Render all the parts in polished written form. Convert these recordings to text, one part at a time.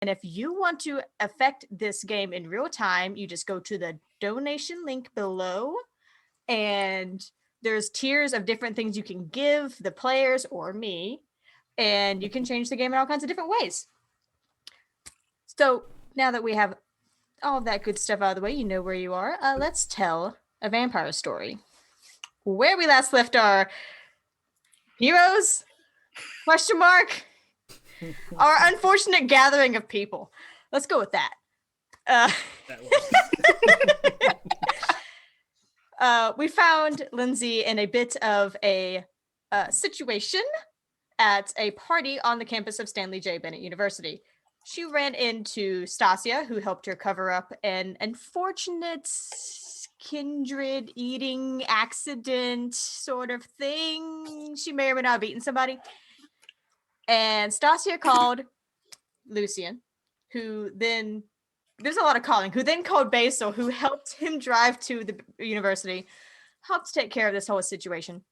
And if you want to affect this game in real time, you just go to the donation link below, and there's tiers of different things you can give the players or me, and you can change the game in all kinds of different ways. So now that we have all of that good stuff out of the way, you know where you are. Let's tell a vampire story. Where we last left our heroes? Question mark? Our unfortunate gathering of people. Let's go with that. We found Lindsay in a bit of a situation at a party on the campus of Stanley J. Bennett University. She ran into Stacia, who helped her cover up an unfortunate kindred eating accident sort of thing. She may or may not have eaten somebody. And Stacia called Lucien, who then, there's a lot of calling, who then called Basil, who helped him drive to the university, helped take care of this whole situation.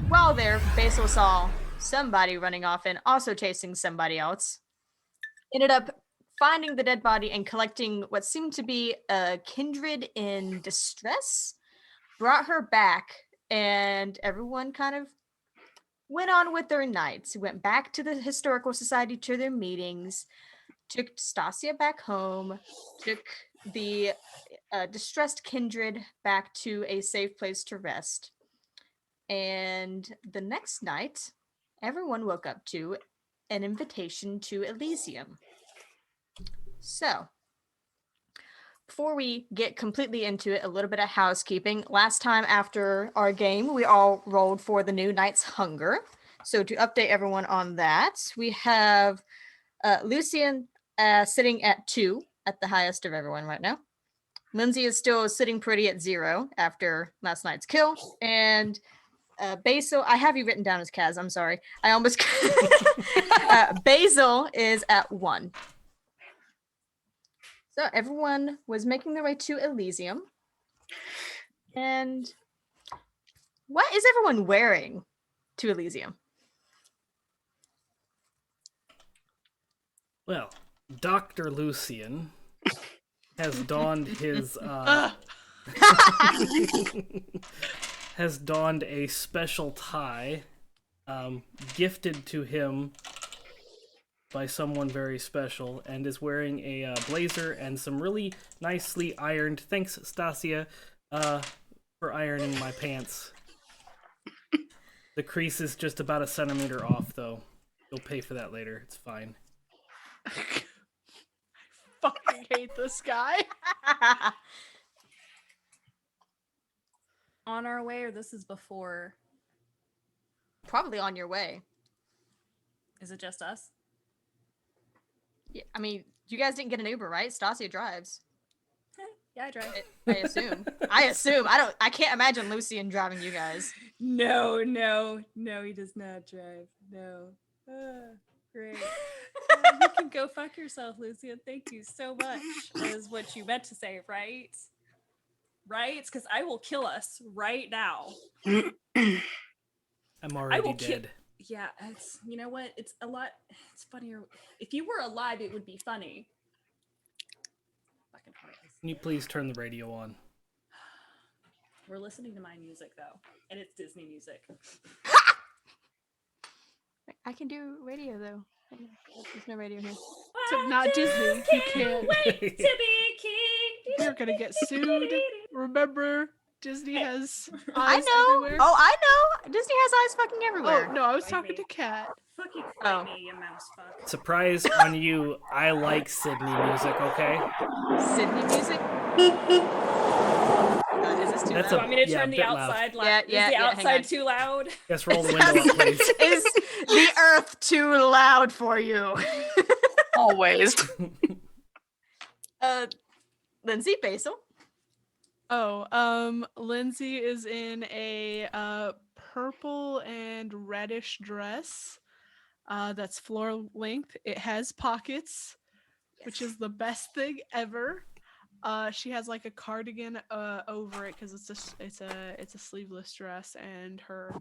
While there, Basil saw somebody running off and also chasing somebody else. Ended up finding the dead body and collecting what seemed to be a kindred in distress. Brought her back, and everyone kind of went on with their nights. Went back to the Historical Society to their meetings, took Stacia back home, took the distressed kindred back to a safe place to rest. And the next night, everyone woke up to an invitation to Elysium. So, before we get completely into it, a little bit of housekeeping. Last time after our game, we all rolled for the new Night's Hunger. So to update everyone on that, we have Lucien sitting at 2 at the highest of everyone right now. Lindsay is still sitting pretty at 0 after last night's kill. And Basil, I have you written down as Kaz, I'm sorry. I almost... Basil is at 1. So everyone was making their way to Elysium. And what is everyone wearing to Elysium? Well, Dr. Lucien has donned his has donned a special tie gifted to him by someone very special, and is wearing a blazer and some really nicely ironed, thanks Stacia for ironing my pants. The crease is just about a centimeter off though. You'll pay for that later, it's fine. I fucking hate this guy. On our way, or this is before? Probably on your way. Is it just us? Yeah, I mean, you guys didn't get an Uber, right? Stacia drives. Yeah, I drive. I assume. I can't imagine Lucien driving you guys. No, he does not drive. No. Great. You can go fuck yourself, Lucien. Thank you so much. Is what you meant to say, right? Right? Because I will kill us right now. I'm already dead. Yeah, it's, you know what? It's a lot. It's funnier. If you were alive, it would be funny. Fucking heartless. Can you please turn the radio on? We're listening to my music, though. And it's Disney music. I can do radio, though. There's no radio here. So not Disney. You can't. Wait to be king. You're gonna get sued. Remember, Disney has eyes I know. everywhere. Oh, I know. Disney has eyes fucking everywhere. Oh, no, I was talking to Kat. Fuck you, Oh. me, you mouse fuck. Surprise on you, I like Sydney music, okay? Sydney music? Is this too That's loud? Want me to yeah, turn the bit loud. outside loud? Yeah, Is the hang on. outside too loud? Yes, roll the window up, please. Is the earth too loud for you? Always. Lindsay, Basil. Oh, Lindsay is in a purple and reddish dress that's floor length. It has pockets, which is the best thing ever. She has like a cardigan over it because it's a sleeveless dress, and her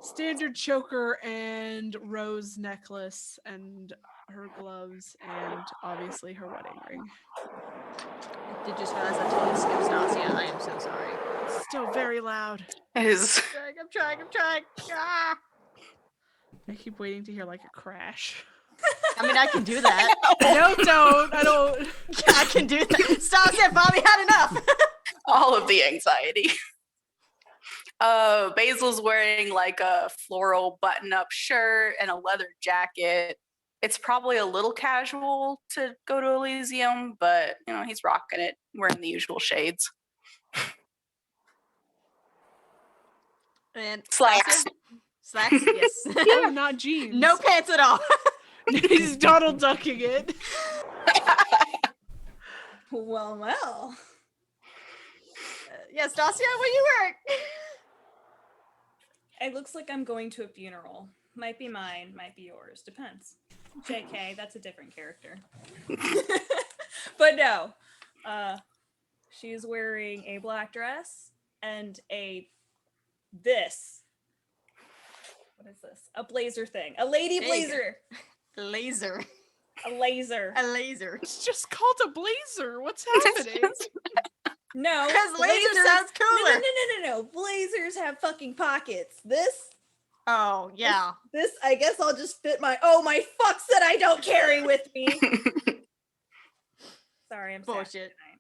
Standard choker and rose necklace and her gloves and obviously her wedding ring. I did just realize I totally skipped Stacia. I am so sorry. It's still very loud. Is I'm trying. Ah! I keep waiting to hear like a crash. I mean, I can do that. No, don't. I don't. I can do that. Stacia finally had enough. all of the anxiety. Basil's wearing like a floral button-up shirt and a leather jacket. It's probably a little casual to go to Elysium, but you know, he's rocking it, wearing the usual shades. And Slacks. Slacks, yes. Oh, not jeans. No pants at all. He's Donald ducking it. Well. Yes, Stacia, what you wearing? It looks like I'm going to a funeral. Might be mine, might be yours. Depends. JK, that's a different character. But no. She's wearing a black dress and this. What is this? A blazer thing. A lady There you blazer. Laser. A laser. A laser. It's just called a blazer. What's happening? No. Because laser blazers- sounds cooler. No. Blazers have fucking pockets. This, Oh, yeah. I guess I'll just fit my fucks that I don't carry with me. Sorry, I'm Bullshit. sassy tonight.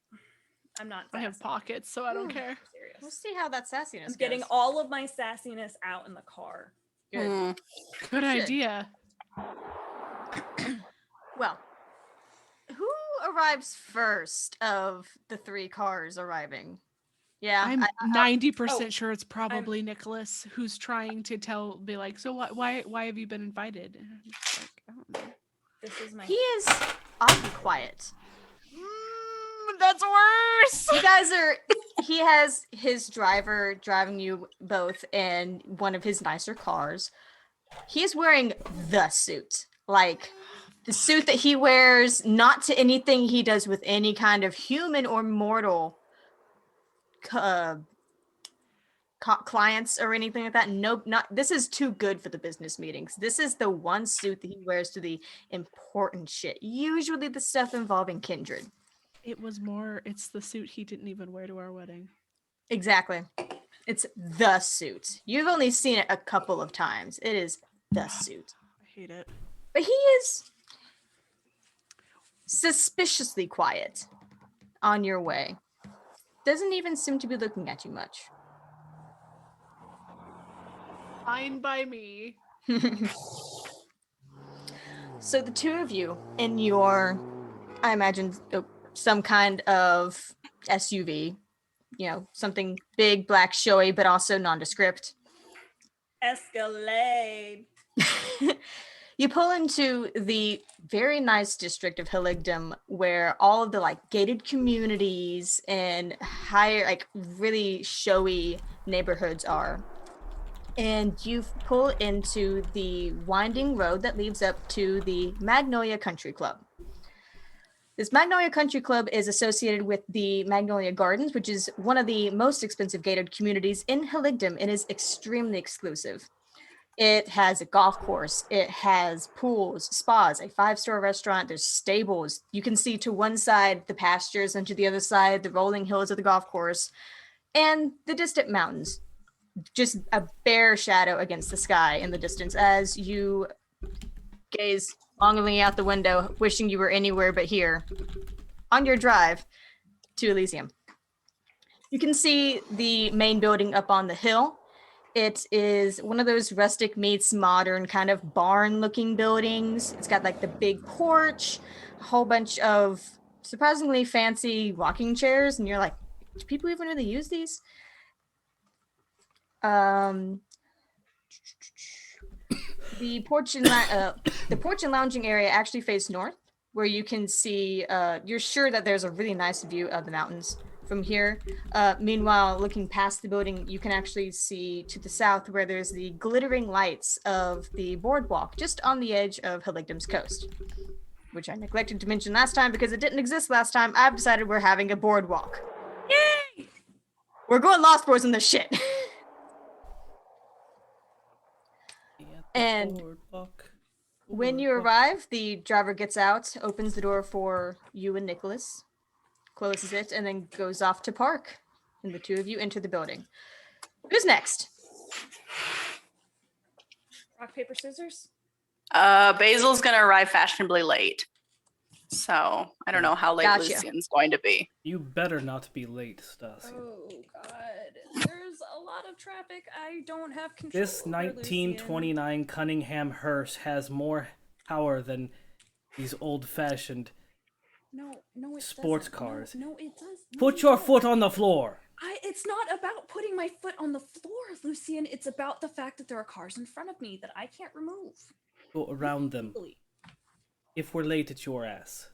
I'm not I have sassy. pockets, so I don't care. I'm serious. We'll see how that sassiness I'm getting goes. all of my sassiness out in the car. Good. Mm. Good Shit. idea. Well, who arrives first of the 3 cars arriving? Yeah, I'm I- 90% sure it's probably Nicholas who's trying to be like, so why have you been invited? And I'm just like, I don't know. This is my he is oddly quiet. That's worse. You guys are. He has his driver driving you both in one of his nicer cars. He is wearing the suit, like the suit that he wears not to anything he does with any kind of human or mortal clients or anything like that. Nope, not. This is too good for the business meetings. This is the one suit that he wears to the important shit. Usually the stuff involving Kindred. It's the suit he didn't even wear to our wedding. Exactly. It's the suit. You've only seen it a couple of times. It is the suit. I hate it. But he is suspiciously quiet on your way. Doesn't even seem to be looking at you much. Fine by me. So the two of you in your, I imagine, some kind of SUV, something big, black, showy, but also nondescript. Escalade. You pull into the very nice district of Elysium where all of the gated communities and higher, really showy neighborhoods are. And you pull into the winding road that leads up to the Magnolia Country Club. This Magnolia Country Club is associated with the Magnolia Gardens, which is one of the most expensive gated communities in Elysium and is extremely exclusive. It has a golf course, it has pools, spas, a 5-star restaurant, there's stables. You can see to one side the pastures and to the other side the rolling hills of the golf course and the distant mountains. Just a bare shadow against the sky in the distance as you gaze longingly out the window, wishing you were anywhere but here on your drive to Elysium. You can see the main building up on the hill. It is one of those rustic meets modern kind of barn-looking buildings. It's got the big porch, a whole bunch of surprisingly fancy rocking chairs, and you're like, do people even really use these? The porch and lounging area actually face north, where you can see. You're sure that there's a really nice view of the mountains from here. Meanwhile, looking past the building, you can actually see to the south where there's the glittering lights of the boardwalk just on the edge of Elysium's coast, which I neglected to mention last time because it didn't exist last time. I've decided we're having a boardwalk. Yay! We're going Lost Boys in this shit. And Boardwalk. when you arrive, the driver gets out, opens the door for you and Nicholas, closes it, and then goes off to park. And the two of you enter the building. Who's next? Rock, paper, scissors? Basil's gonna arrive fashionably late. So I don't know how late Gotcha. Lucien's going to be. You better not be late, Stacia. Oh God, there's a lot of traffic. I don't have control. This over, 1929 Cunningham hearse has more power than these old-fashioned Lucien. No, it sports doesn't. cars. No, it does. Put your foot on the floor. It's not about putting my foot on the floor, Lucien. It's about the fact that there are cars in front of me that I can't remove. Go around them. Really. If we're late, it's your ass.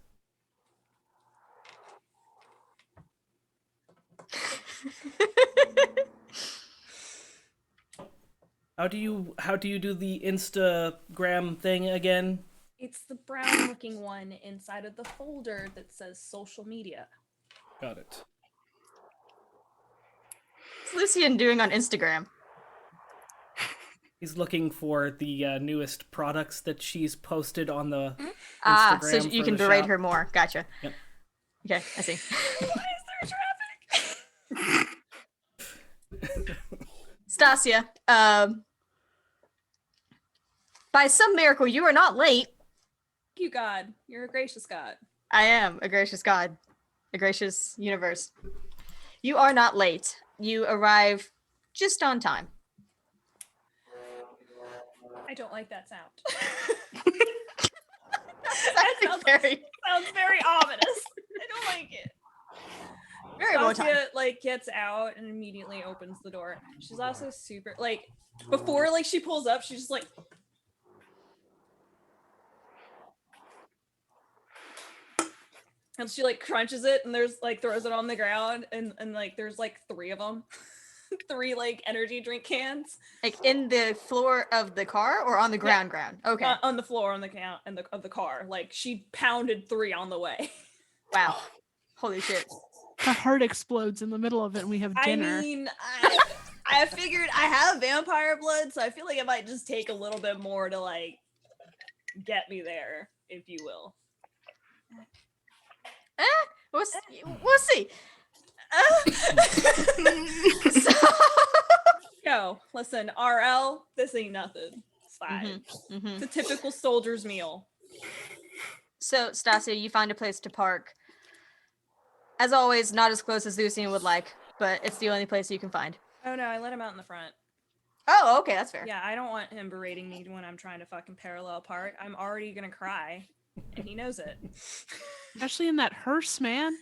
How do you do the Instagram thing again? It's the brown looking one inside of the folder that says social media. Got it. What's Lucien doing on Instagram? He's looking for the newest products that she's posted on the Ah, Instagram so you for can the berate shop. her more. Gotcha. Yep. Okay, I see. Why is there traffic? Stacia, by some miracle, you are not late. Thank you, God. You're a gracious God. I am a gracious God, a gracious universe. You are not late. You arrive just on time. I don't like that sound. That sounds very ominous. I don't like it. Very well timed. Stacia gets out and immediately opens the door. She's also super before she pulls up, she's just like and she crunches it and there's throws it on the ground and there's three of them. Three energy drink cans. In the floor of the car or on the ground? Okay. On the floor of the car. She pounded three on the way. Wow. Holy shit. Her heart explodes in the middle of it and we have dinner. I mean, I figured I have vampire blood, so I feel like it might just take a little bit more to get me there, if you will. We'll see. Yo, listen, RL, this ain't nothing. It's fine. It's a typical soldier's meal. So, Stacia, you find a place to park. As always, not as close as Lucien would like, but it's the only place you can find. Oh no, I let him out in the front. Oh, okay, that's fair. Yeah, I don't want him berating me when I'm trying to fucking parallel park. I'm already gonna cry, and he knows it. Especially in that hearse, man.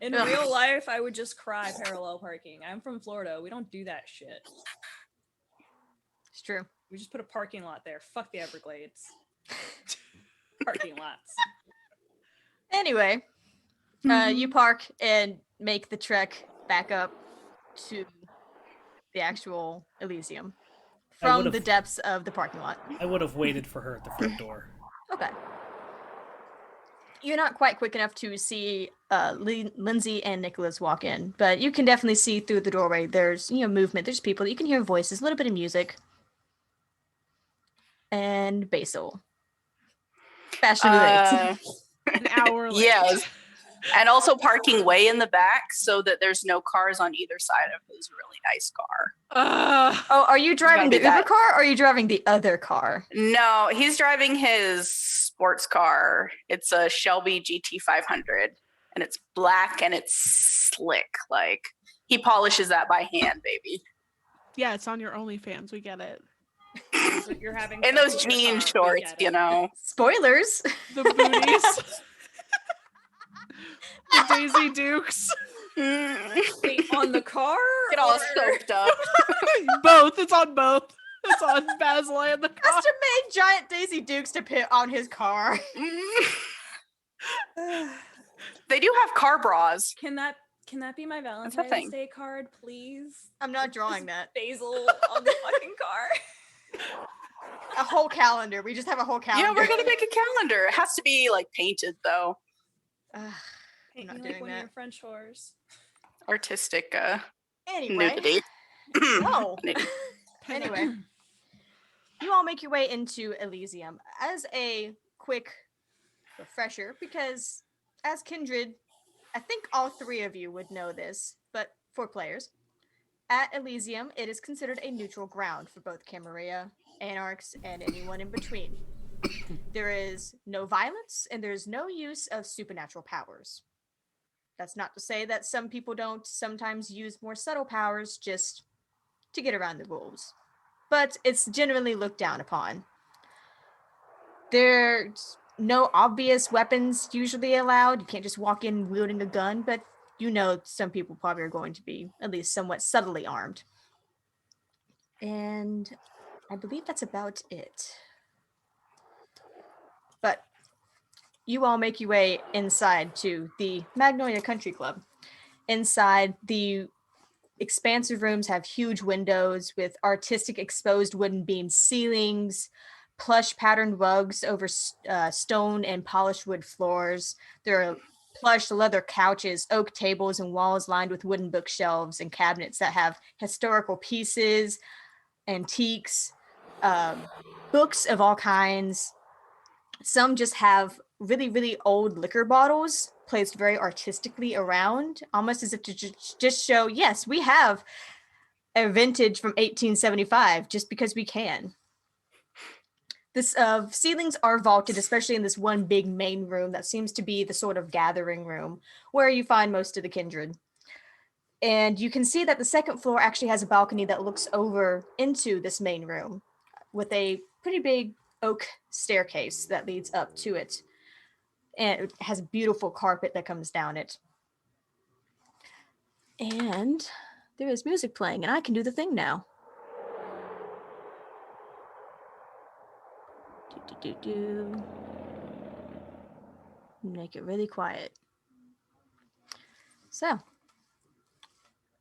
In real life, I would just cry parallel parking. I'm from Florida. We don't do that shit. It's true. We just put a parking lot there. Fuck the Everglades. Parking lots. Anyway, you park and make the trek back up to the actual Elysium from the depths of the parking lot. I would have waited for her at the front door. Okay. You're not quite quick enough to see Lindsay and Nicholas walk in, but you can definitely see through the doorway. There's movement. There's people. You can hear voices, a little bit of music. And Basil. Fashionably late. An hour later. Yes. And also parking way in the back so that there's no cars on either side of his really nice car. Oh, are you driving the do that. Uber car or are you driving the other car? No, he's driving his sports car. It's a Shelby GT500 and it's black and it's slick. He polishes that by hand, baby. Yeah, it's on your OnlyFans. We get it. So you're having In those jean shorts, Spoilers. The booties. The Daisy Dukes. Wait, on the car? Get all or- soaked up. Both. It's on both. It's on Basil and the car. Custom made giant Daisy Dukes to put on his car. They do have car bras. Can that be my a Valentine's thing. Day card, please? I'm not drawing that. Basil on the fucking car. A whole calendar. We just have a whole calendar. Yeah, we're gonna make a calendar. It has to be painted though. I'm Paint not me doing like one of that. your French whores. Anyway. nudity. No. Nudity. Anyway. you all make your way into Elysium. As a quick refresher, because as Kindred, I think all three of you would know this, but for players, at Elysium, it is considered a neutral ground for both Camarilla, Anarchs, and anyone in between. There is no violence, and there is no use of supernatural powers. That's not to say that some people don't sometimes use more subtle powers just to get around the rules, but it's generally looked down upon. There's no obvious weapons usually allowed. You can't just walk in wielding a gun, but you know some people probably are going to be at least somewhat subtly armed. And I believe that's about it. But you all make your way inside to the Magnolia Country Club. Inside, the expansive rooms have huge windows with artistic exposed wooden beam ceilings, plush patterned rugs over stone and polished wood floors. There are plush leather couches, oak tables, and walls lined with wooden bookshelves and cabinets that have historical pieces, antiques, books of all kinds. Some just have really, really old liquor bottles placed very artistically around, almost as if to just show, yes, we have a vintage from 1875 just because we can. This ceilings are vaulted, especially in this one big main room that seems to be the sort of gathering room where you find most of the kindred. And you can see that the second floor actually has a balcony that looks over into this main room with a pretty big oak staircase that leads up to it. And it has a beautiful carpet that comes down it. And there is music playing, and I can do the thing now. Make it really quiet. So,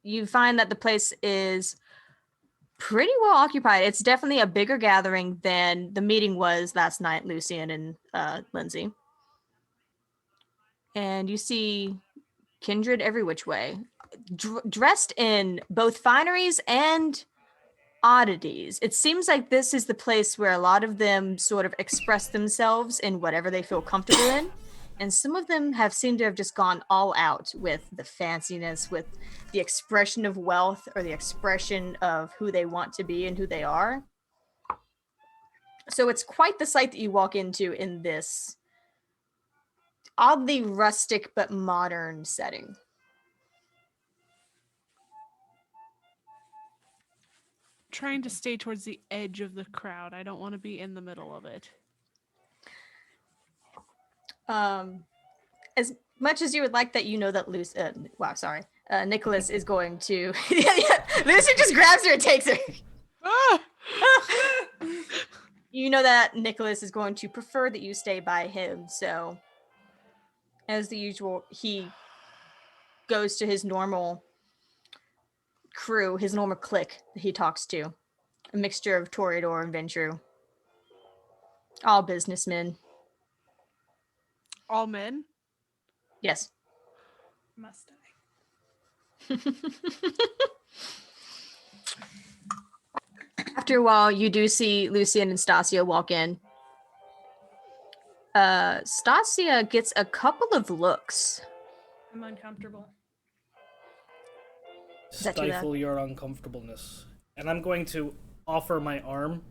you find that the place is pretty well occupied. It's definitely a bigger gathering than the meeting was last night, Lucien and Lindsay. And you see kindred every which way, dressed in both fineries and oddities. It seems like this is the place where a lot of them sort of express themselves in whatever they feel comfortable in. And some of them have seemed to have just gone all out with the fanciness, with the expression of wealth or the expression of who they want to be and who they are. So it's quite the sight that you walk into in this oddly rustic but modern setting. Trying to stay towards the edge of the crowd. I don't want to be in the middle of it. As much as you would like that, you know that Nicholas is going to. Lucy just grabs her and takes her. You know that Nicholas is going to prefer that you stay by him, so as the usual, he goes to his normal crew, his normal clique that he talks to. A mixture of Toreador and Ventru. All businessmen. All men? Yes. Must I? After a while, you do see Lucien and Stacia walk in. Stacia gets a couple of looks. I'm uncomfortable. that too Stifle your uncomfortableness. And I'm going to offer my arm.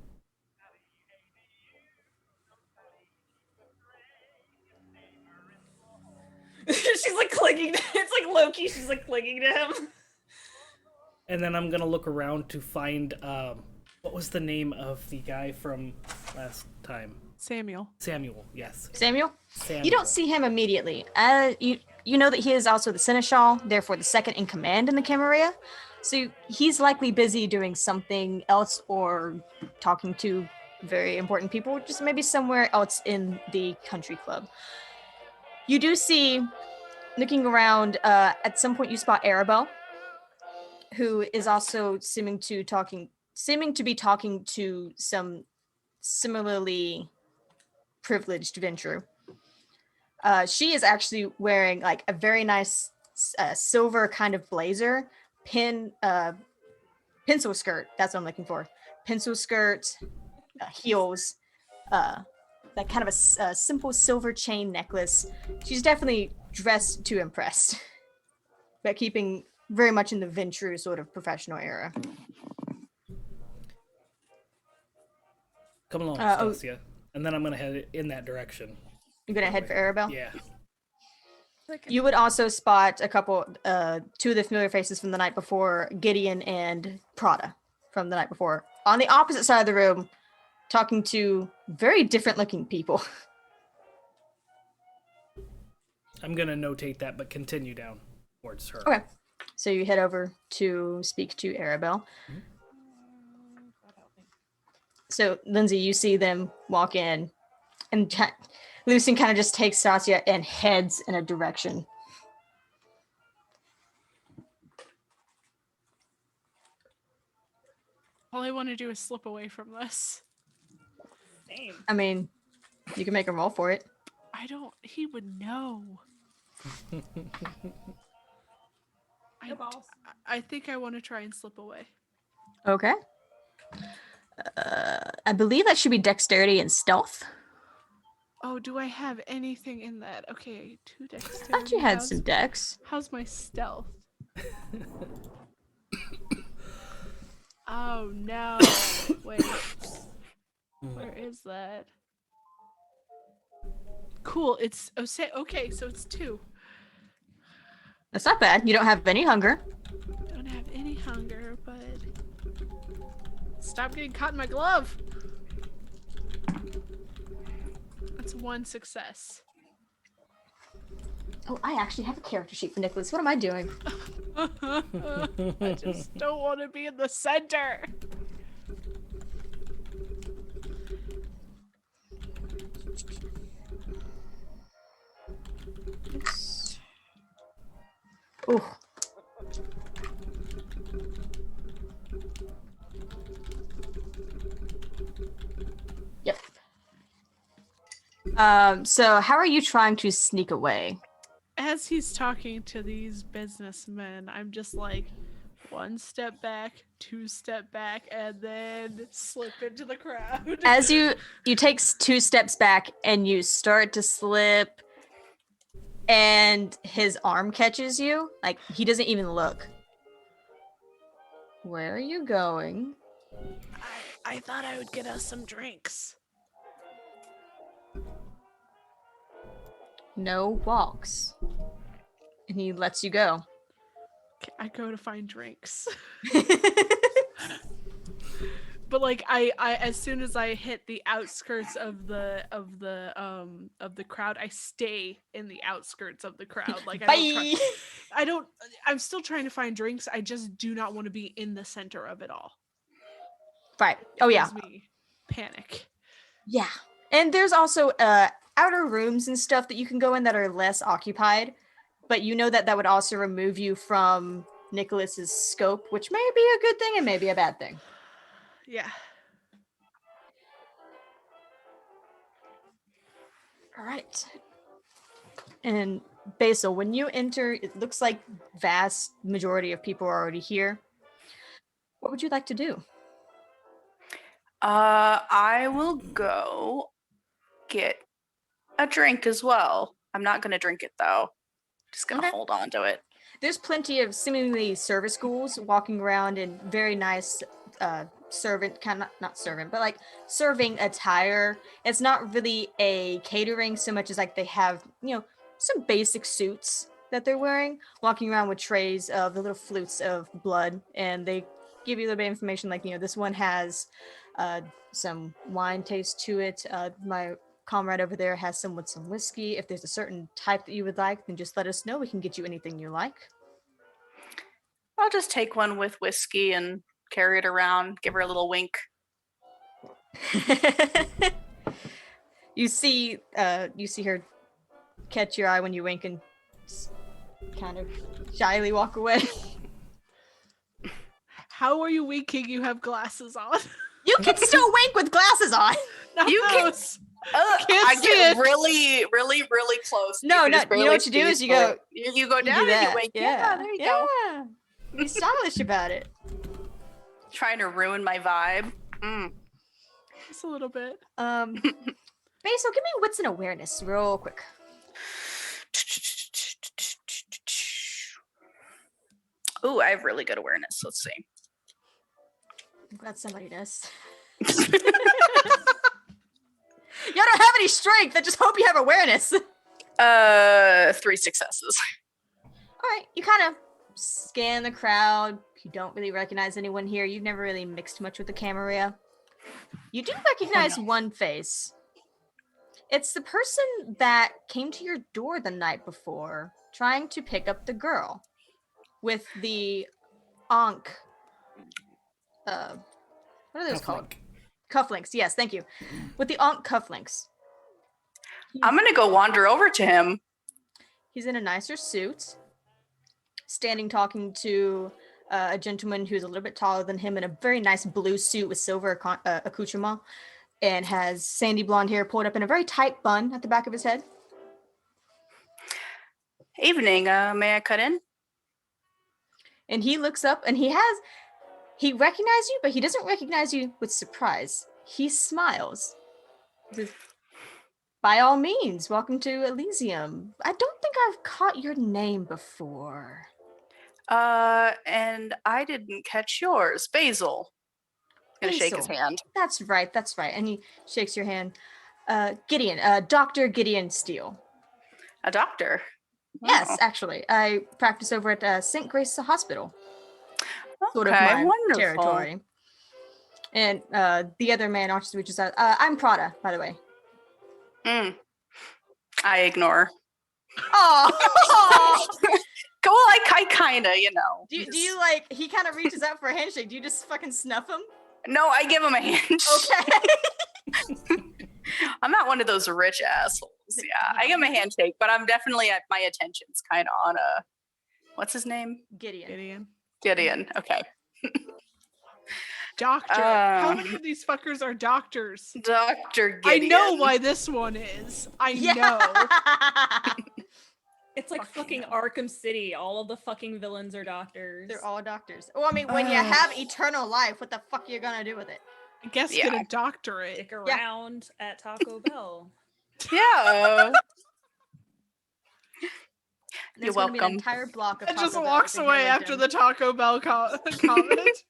She's like clinging. It's like Loki. She's like clinging to him. And then I'm going to look around to find, what was the name of the guy from last time? Samuel, yes. Samuel? Samuel. You don't see him immediately. You know that he is also the Seneschal, therefore the second in command in the Camarilla. So he's likely busy doing something else or talking to very important people, just maybe somewhere else in the country club. You do see, looking around, at some point you spot Arabelle, who is also seeming to be talking to some similarly privileged venture. She is actually wearing like a very nice silver kind of blazer, pencil skirt. That's what I'm looking for. Pencil skirt, heels, that kind of a simple silver chain necklace. She's definitely dressed to impress, but keeping very much in the Ventru sort of professional era. Come along, oh. Stacia. And then I'm gonna head in that direction. You're gonna head for Arabelle? Yeah. You would also spot a couple, two of the familiar faces from the night before, Gideon and Prada from the night before. On the opposite side of the room, talking to very different looking people. I'm gonna notate that, but continue down towards her. Okay. So you head over to speak to Arabelle. So, Lindsay, you see them walk in, and Lucien kind of just takes Stacia and heads in a direction. All I want to do is slip away from this. Same. I mean, you can make a roll for it. He would know. No balls. I think I want to try and slip away. Okay. I believe that should be dexterity and stealth. Oh, do I have anything in that? Okay, 2 dexterity. I thought you had some dex. How's my stealth? Oh no. Wait. Where is that? Cool. It's okay, so it's 2. That's not bad. You don't have any hunger. Don't have any hunger, but stop getting caught in my glove. That's 1 success. Oh, I actually have a character sheet for Nicholas. What am I doing? I just don't want to be in the center. Ooh. Yep. So how are you trying to sneak away? As he's talking to these businessmen, I'm just like 1 step back, 2 step back, and then slip into the crowd. As you take 2 steps back and you start to slip, and his arm catches you, like he doesn't even look. Where are you going? I thought I would get us some drinks. No walks. And he lets you go. Okay, I go to find drinks. But like I as soon as I hit the outskirts of the crowd, I stay in the outskirts of the crowd. Like Bye. I'm still trying to find drinks. I just do not want to be in the center of it all. Right. Oh yeah. Gives me panic. Yeah. And there's also outer rooms and stuff that you can go in that are less occupied, but you know that would also remove you from Nicholas's scope, which may be a good thing and may be a bad thing. Yeah. All right. And Basil, when you enter, it looks like vast majority of people are already here. What would you like to do? I will go get a drink as well. I'm not gonna drink it though. Just gonna hold on to it. There's plenty of seemingly service ghouls walking around in very nice servant, kind of not servant, but like serving attire. It's not really a catering so much as like they have, some basic suits that they're wearing, walking around with trays of the little flutes of blood, and they give you a little bit of information like, this one has some wine taste to it. My comrade over there has some with some whiskey. If there's a certain type that you would like, then just let us know. We can get you anything you like. I'll just take one with whiskey and carry it around, give her a little wink. You see her catch your eye when you wink and kind of shyly walk away. How are you winking? You have glasses on. You can still wink with glasses on. Not You those. I get really, really, really close. No, You no. just You know what you do is you go. You go You down do and you that. wink. Yeah, there you go. Yeah. Be stylish about it. Trying to ruin my vibe. Just a little bit. Basil, give me wits and awareness real quick. Ooh, I have really good awareness. Let's see. I'm glad somebody does. You don't have any strength. I just hope you have awareness. 3 successes. All right, you kind of scan the crowd. You don't really recognize anyone here. You've never really mixed much with the Camarilla. You do recognize one face. It's the person that came to your door the night before, trying to pick up the girl with the Ankh. What are those called? Cufflinks. Yes, thank you. With the Ankh cufflinks. I'm gonna go wander over to him. He's in a nicer suit, standing talking to a gentleman who's a little bit taller than him in a very nice blue suit with silver accoutrement, and has sandy blonde hair pulled up in a very tight bun at the back of his head. Evening, may I cut in? And he looks up and he recognizes you, but he doesn't recognize you with surprise. He smiles. He says, by all means, welcome to Elysium. I don't think I've caught your name before. And I didn't catch yours. Basil. Gonna shake his hand. That's right. And he shakes your hand. Gideon, Dr. Gideon Steele. A doctor? Yes, Oh. actually. I practice over at St. Grace Hospital. Sort of Okay, my wonderful. territory. And the other man also reaches out. I'm Prada, by the way. I ignore. Oh! Well, I kind of, Do you like, he kind of reaches out for a handshake. Do you just fucking snuff him? No, I give him a handshake. Okay. I'm not one of those rich assholes. Yeah, I give him a handshake, but I'm definitely at my attention's kind of on what's his name? Gideon. Okay. Doctor. How many of these fuckers are doctors? Dr. Gideon. I know why this one is. I know. It's like fucking Arkham City. All of the fucking villains are doctors. They're all doctors. Well, I mean, when you have eternal life, what the fuck are you gonna do with it? I guess get a doctorate. Stick around at Taco Bell. Yeah. There's You're gonna be an welcome. entire block of And Taco just Bell walks in away after the Taco Bell comment.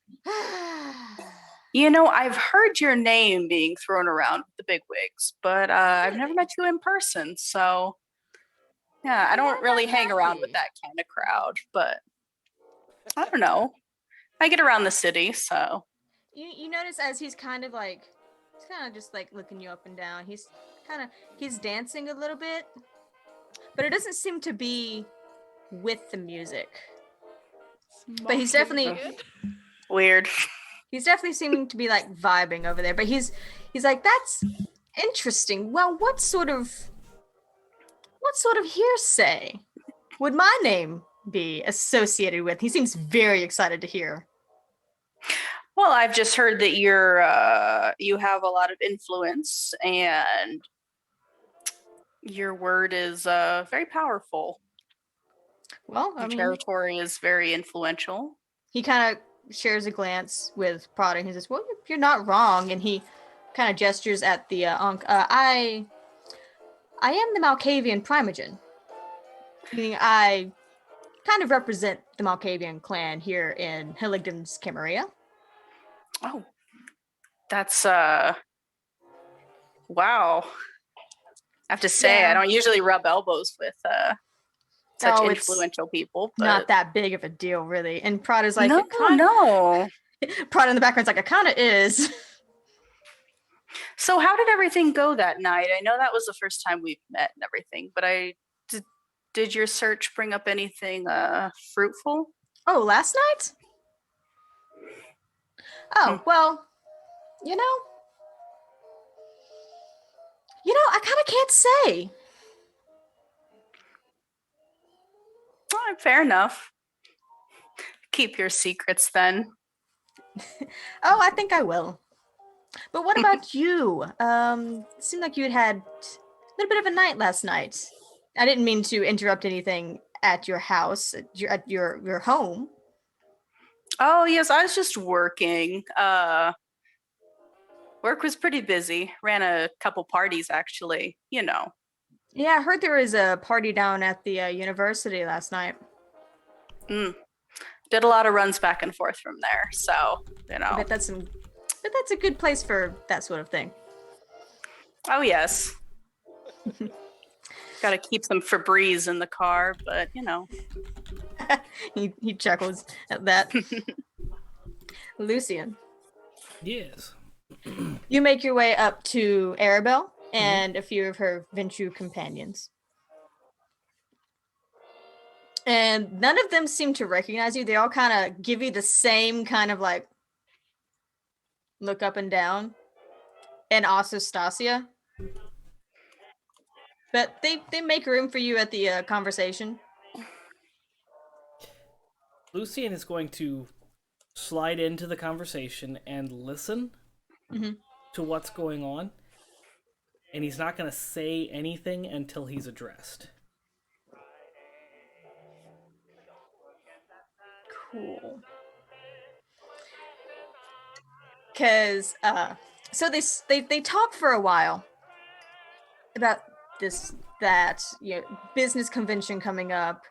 I've heard your name being thrown around with the bigwigs, but I've never met you in person, so yeah, I don't really hang around with that kind of crowd, but I don't know. I get around the city, so. You notice as he's kind of just like looking you up and down. He's dancing a little bit, but it doesn't seem to be with the music. But he's definitely Weird. He's definitely seeming to be like vibing over there. But he's like, that's interesting. Well, what sort of hearsay would my name be associated with? He seems very excited to hear. Well, I've just heard that you have a lot of influence and your word is very powerful. Well, Your territory is very influential. He kind of shares a glance with Prada and he says, well, you're not wrong. And he kind of gestures at the Ankh. I am the Malkavian Primogen. Meaning I kind of represent the Malkavian clan here in Hilligdon's Camarilla. Oh, that's wow. I have to say, I don't usually rub elbows with such influential people. But not that big of a deal, really. And Prada's like, no. Prada in the background's like, it kind of is. So how did everything go that night? I know that was the first time we've met and everything, but did your search bring up anything fruitful? Oh, last night? Oh, well, I kind of can't say. Well, fair enough. Keep your secrets then. Oh, I think I will. But what about you? It seemed like you had a little bit of a night last night. I didn't mean to interrupt anything at your house, at your home. Oh, yes, I was just working. Work was pretty busy. Ran a couple parties, actually. You know. Yeah, I heard there was a party down at the university last night. Mm. Did a lot of runs back and forth from there. So, you I know. bet that's a good place for that sort of thing. Oh, yes. Got to keep some Febreze in the car, but, you know. he chuckles at that. Lucien, Yes. you make your way up to Arabelle and a few of her Ventrue companions. And none of them seem to recognize you. They all kind of give you the same kind of like look up and down. And also Stacia. But they make room for you at the conversation. Lucien is going to slide into the conversation and listen to what's going on. And he's not going to say anything until he's addressed. Cool. Because, so they talk for a while about that, business convention coming up.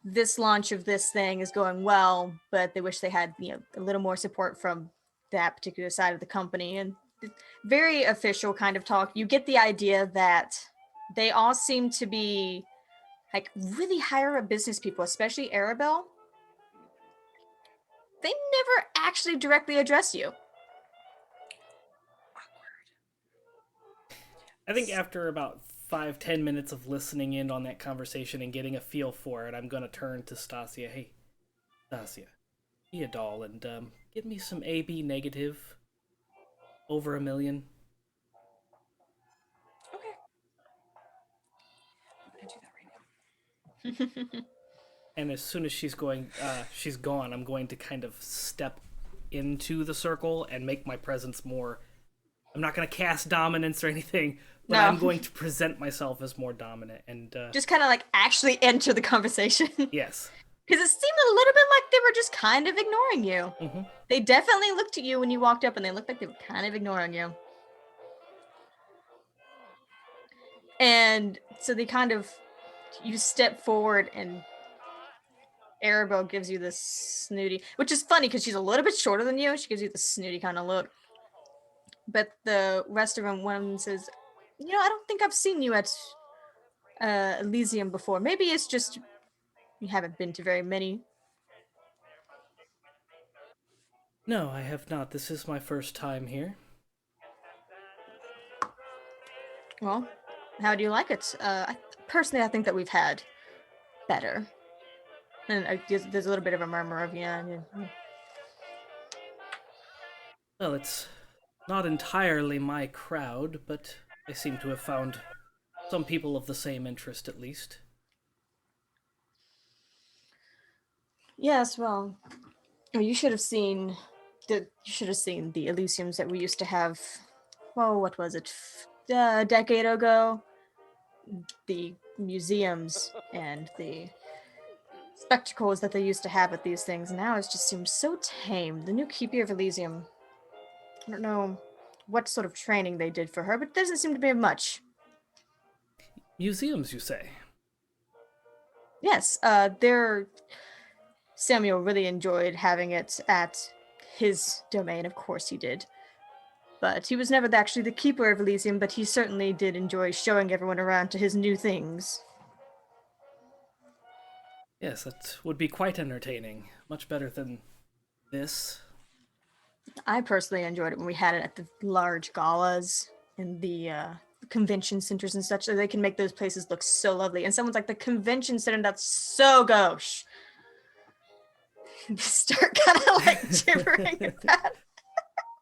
This launch of this thing is going well, but they wish they had, a little more support from that particular side of the company. And very official kind of talk. You get the idea that they all seem to be like really higher up business people, especially Arabelle. They never actually directly address you. I think after about 5-10 minutes of listening in on that conversation and getting a feel for it, I'm going to turn to Stacia. Hey, Stacia, be a doll and give me some AB negative over 1 million. Okay. I'm gonna do that right now. And as soon as she's gone, I'm going to kind of step into the circle and make my presence more. I'm not going to cast dominance or anything, but No. I'm going to present myself as more dominant and Just kind of like actually enter the conversation. yes. Because it seemed a little bit like they were just kind of ignoring you. Mm-hmm. They definitely looked at you when you walked up and they looked like they were kind of ignoring you. And so you step forward and Arabelle gives you this snooty, which is funny because she's a little bit shorter than you. She gives you the snooty kind of look. But the rest of them, one says, I don't think I've seen you at Elysium before. Maybe it's just you haven't been to very many. No, I have not. This is my first time here. Well, how do you like it? Personally, I think that we've had better. And there's a little bit of a murmur of, yeah. Well, it's not entirely my crowd, but I seem to have found some people of the same interest at least. Yes, well, you should have seen the Elysiums that we used to have. Well, what was it? A decade ago. The museums and the spectacles that they used to have at these things. Now it just seems so tame. The new keeper of Elysium. I don't know what sort of training they did for her, but it doesn't seem to be much. Museums, you say? Yes, Samuel really enjoyed having it at his domain. Of course he did. But he was never actually the keeper of Elysium, but he certainly did enjoy showing everyone around to his new things. Yes, that would be quite entertaining. Much better than this. I personally enjoyed it when we had it at the large galas and the convention centers and such, so they can make those places look so lovely. And someone's like, the convention center, that's so gauche. Start kind of like gibbering at that.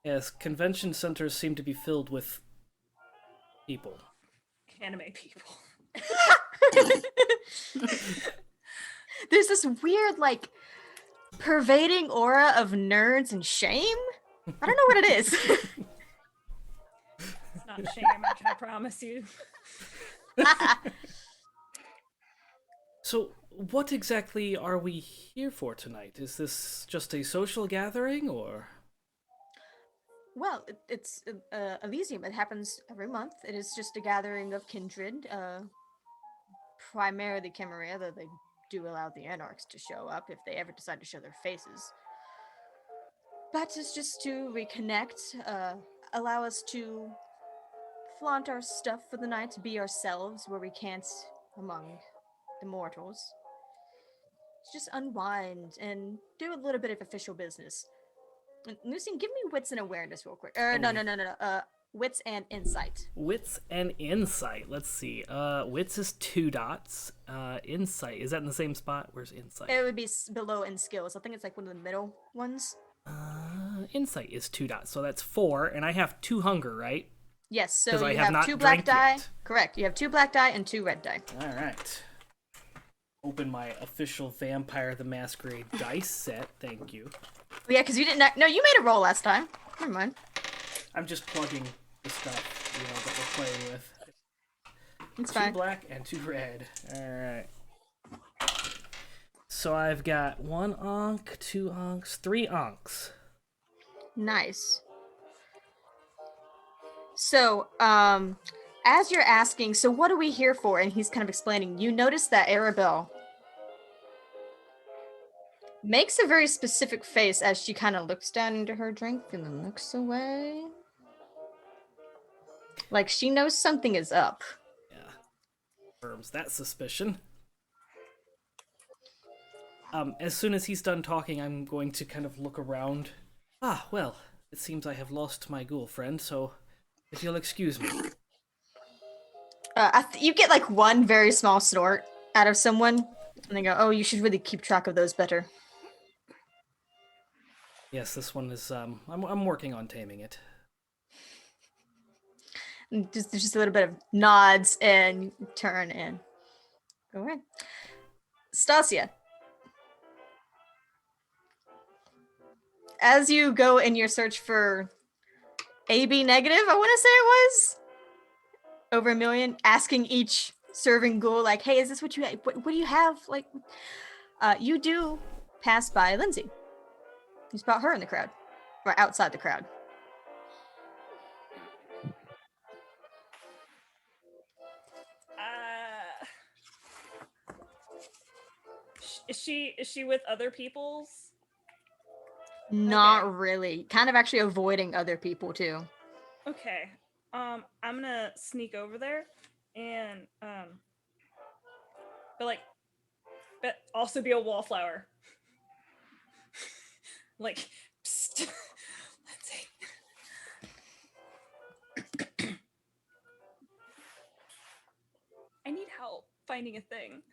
Yes, convention centers seem to be filled with people. Anime people. There's this weird, like, pervading aura of nerds and shame. I don't know what it is. It's not shame, I can promise you. So, what exactly are we here for tonight? Is this just a social gathering, or? Well, it's Elysium. It happens every month. It is just a gathering of kindred, primarily Chimaera, though they do allow the Anarchs to show up if they ever decide to show their faces. But it's just to reconnect, allow us to flaunt our stuff for the night, to be ourselves where we can't among the mortals. Just unwind and do a little bit of official business. And Lucien, give me wits and awareness real quick. No. Wits and insight. Wits and insight. Let's see. Wits is 2 dots. Insight, is that in the same spot? Where's insight? It would be below in skills. I think it's like one of the middle ones. Insight is 2 dots, so that's 4, and I have 2 hunger, right? Yes, so 'Cause I you have have not 2 black drank die. yet. Correct. You have 2 black die and 2 red die. All right. Open my official Vampire the Masquerade dice set. Thank you. Yeah, because you didn't. No, you made a roll last time. Never mind. I'm just plugging the stuff, that we're playing with. It's 2 fine. black and 2 red. All right. So I've got 1 onk, 2 onks, 3 onks. Nice. So, as you're asking, so what are we here for? And he's kind of explaining, you notice that Arabelle makes a very specific face as she kind of looks down into her drink and then looks away. Like she knows something is up. Yeah. Confirms that suspicion. As soon as he's done talking, I'm going to kind of look around. Ah, well, it seems I have lost my ghoul friend, so if you'll excuse me. You get like one very small snort out of someone, and they go, "Oh, you should really keep track of those better." Yes, this one is, I'm working on taming it. And just a little bit of nods and turn and go away. Stacia, as you go in your search for AB negative, I want to say it was over 1 million, asking each serving ghoul like, "Hey, is this what you what do you have?" Like, you do pass by Lindsay. You spot her in the crowd, or outside the crowd. Is she with other people's? Not Okay. really. Kind of actually avoiding other people too. Okay. I'm gonna sneak over there and but also be a wallflower. Like, psst. Lindsay. I need help finding a thing.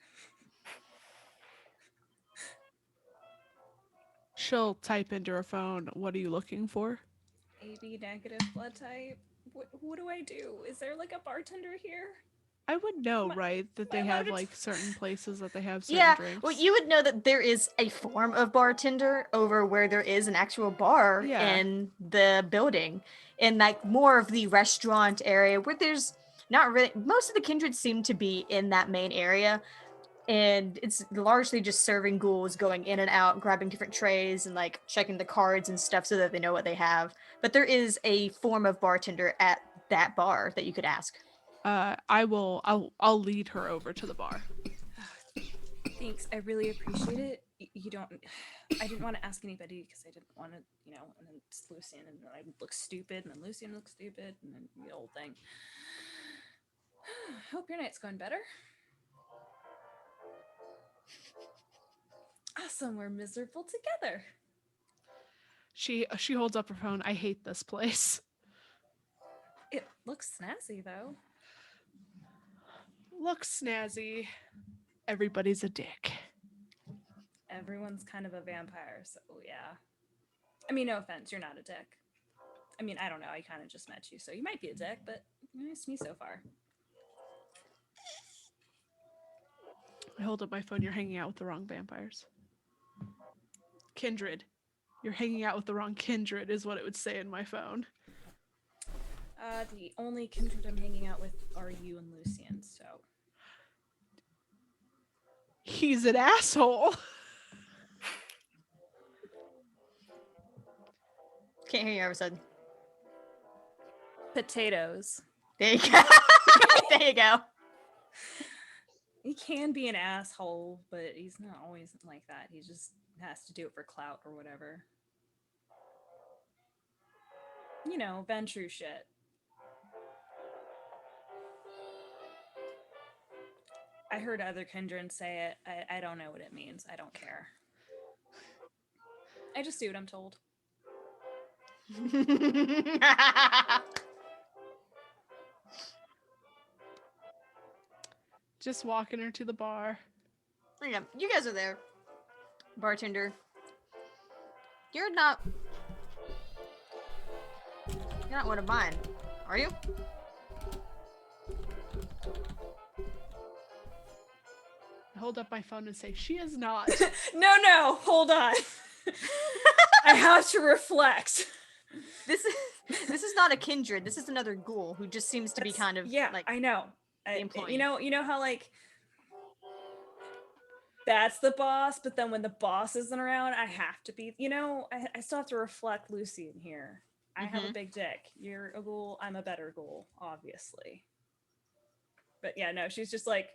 She'll type into her phone, "What are you looking for?" AB negative blood type. What do I do? Is there like a bartender here? I would know, Am I- right? That am they I allowed have to like t- certain places that they have certain Yeah, drinks. well, you would know that there is a form of bartender over where there is an actual bar Yeah. in the building, in like more of the restaurant area where there's not really. Most of the kindred seem to be in that main area, and it's largely just serving ghouls going in and out, grabbing different trays and like checking the cards and stuff so that they know what they have. But there is a form of bartender at that bar that you could ask. I'll lead her over to the bar. Thanks. I really appreciate it. You don't. I didn't want to ask anybody because I didn't want to, and then it's Lucien, and then I look stupid, and then Lucien looks stupid, and then the whole thing. Hope your night's going better. Awesome. We're miserable together. She holds up her phone. "I hate this place." It looks snazzy, though. Looks snazzy. Everybody's a dick. Everyone's kind of a vampire, so yeah. I mean, no offense, you're not a dick. I mean, I don't know. I kind of just met you, so you might be a dick, but you're nice to me so far. I hold up my phone. "You're hanging out with the wrong vampires." Kindred. "You're hanging out with the wrong kindred" is what it would say in my phone. The only kindred I'm hanging out with are you and Lucien, so. He's an asshole. Can't hear you, ever said. Potatoes. There you go. There you go. He can be an asshole, but he's not always like that. He just has to do it for clout or whatever. You know, Ventru shit. I heard other Kindred say it. I don't know what it means. I don't care. I just do what I'm told. Just walking her to the bar. Yeah, you guys are there. Bartender. You're not one of mine, are you? I hold up my phone and say, she is not. No, hold on. I have to reflect. This is not a kindred. This is another ghoul who just seems to be kind of like I know. employee. You know how like that's the boss, but then when the boss isn't around, I have to be. You know, I still have to reflect Lucien here. I have a big dick. You're a ghoul. I'm a better ghoul, obviously. But yeah, no, she's just like,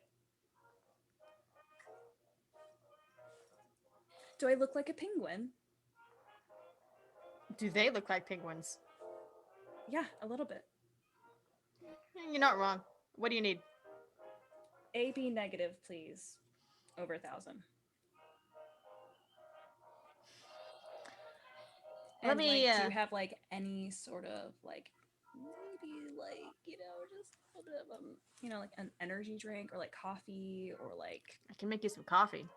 do I look like a penguin? Do they look like penguins? Yeah, a little bit. You're not wrong. What do you need? AB negative, please. Over 1,000. Let And, me, like, do you have like any sort of like maybe like, you know, just a little bit of you know, like an energy drink or like coffee or like I can make you some coffee.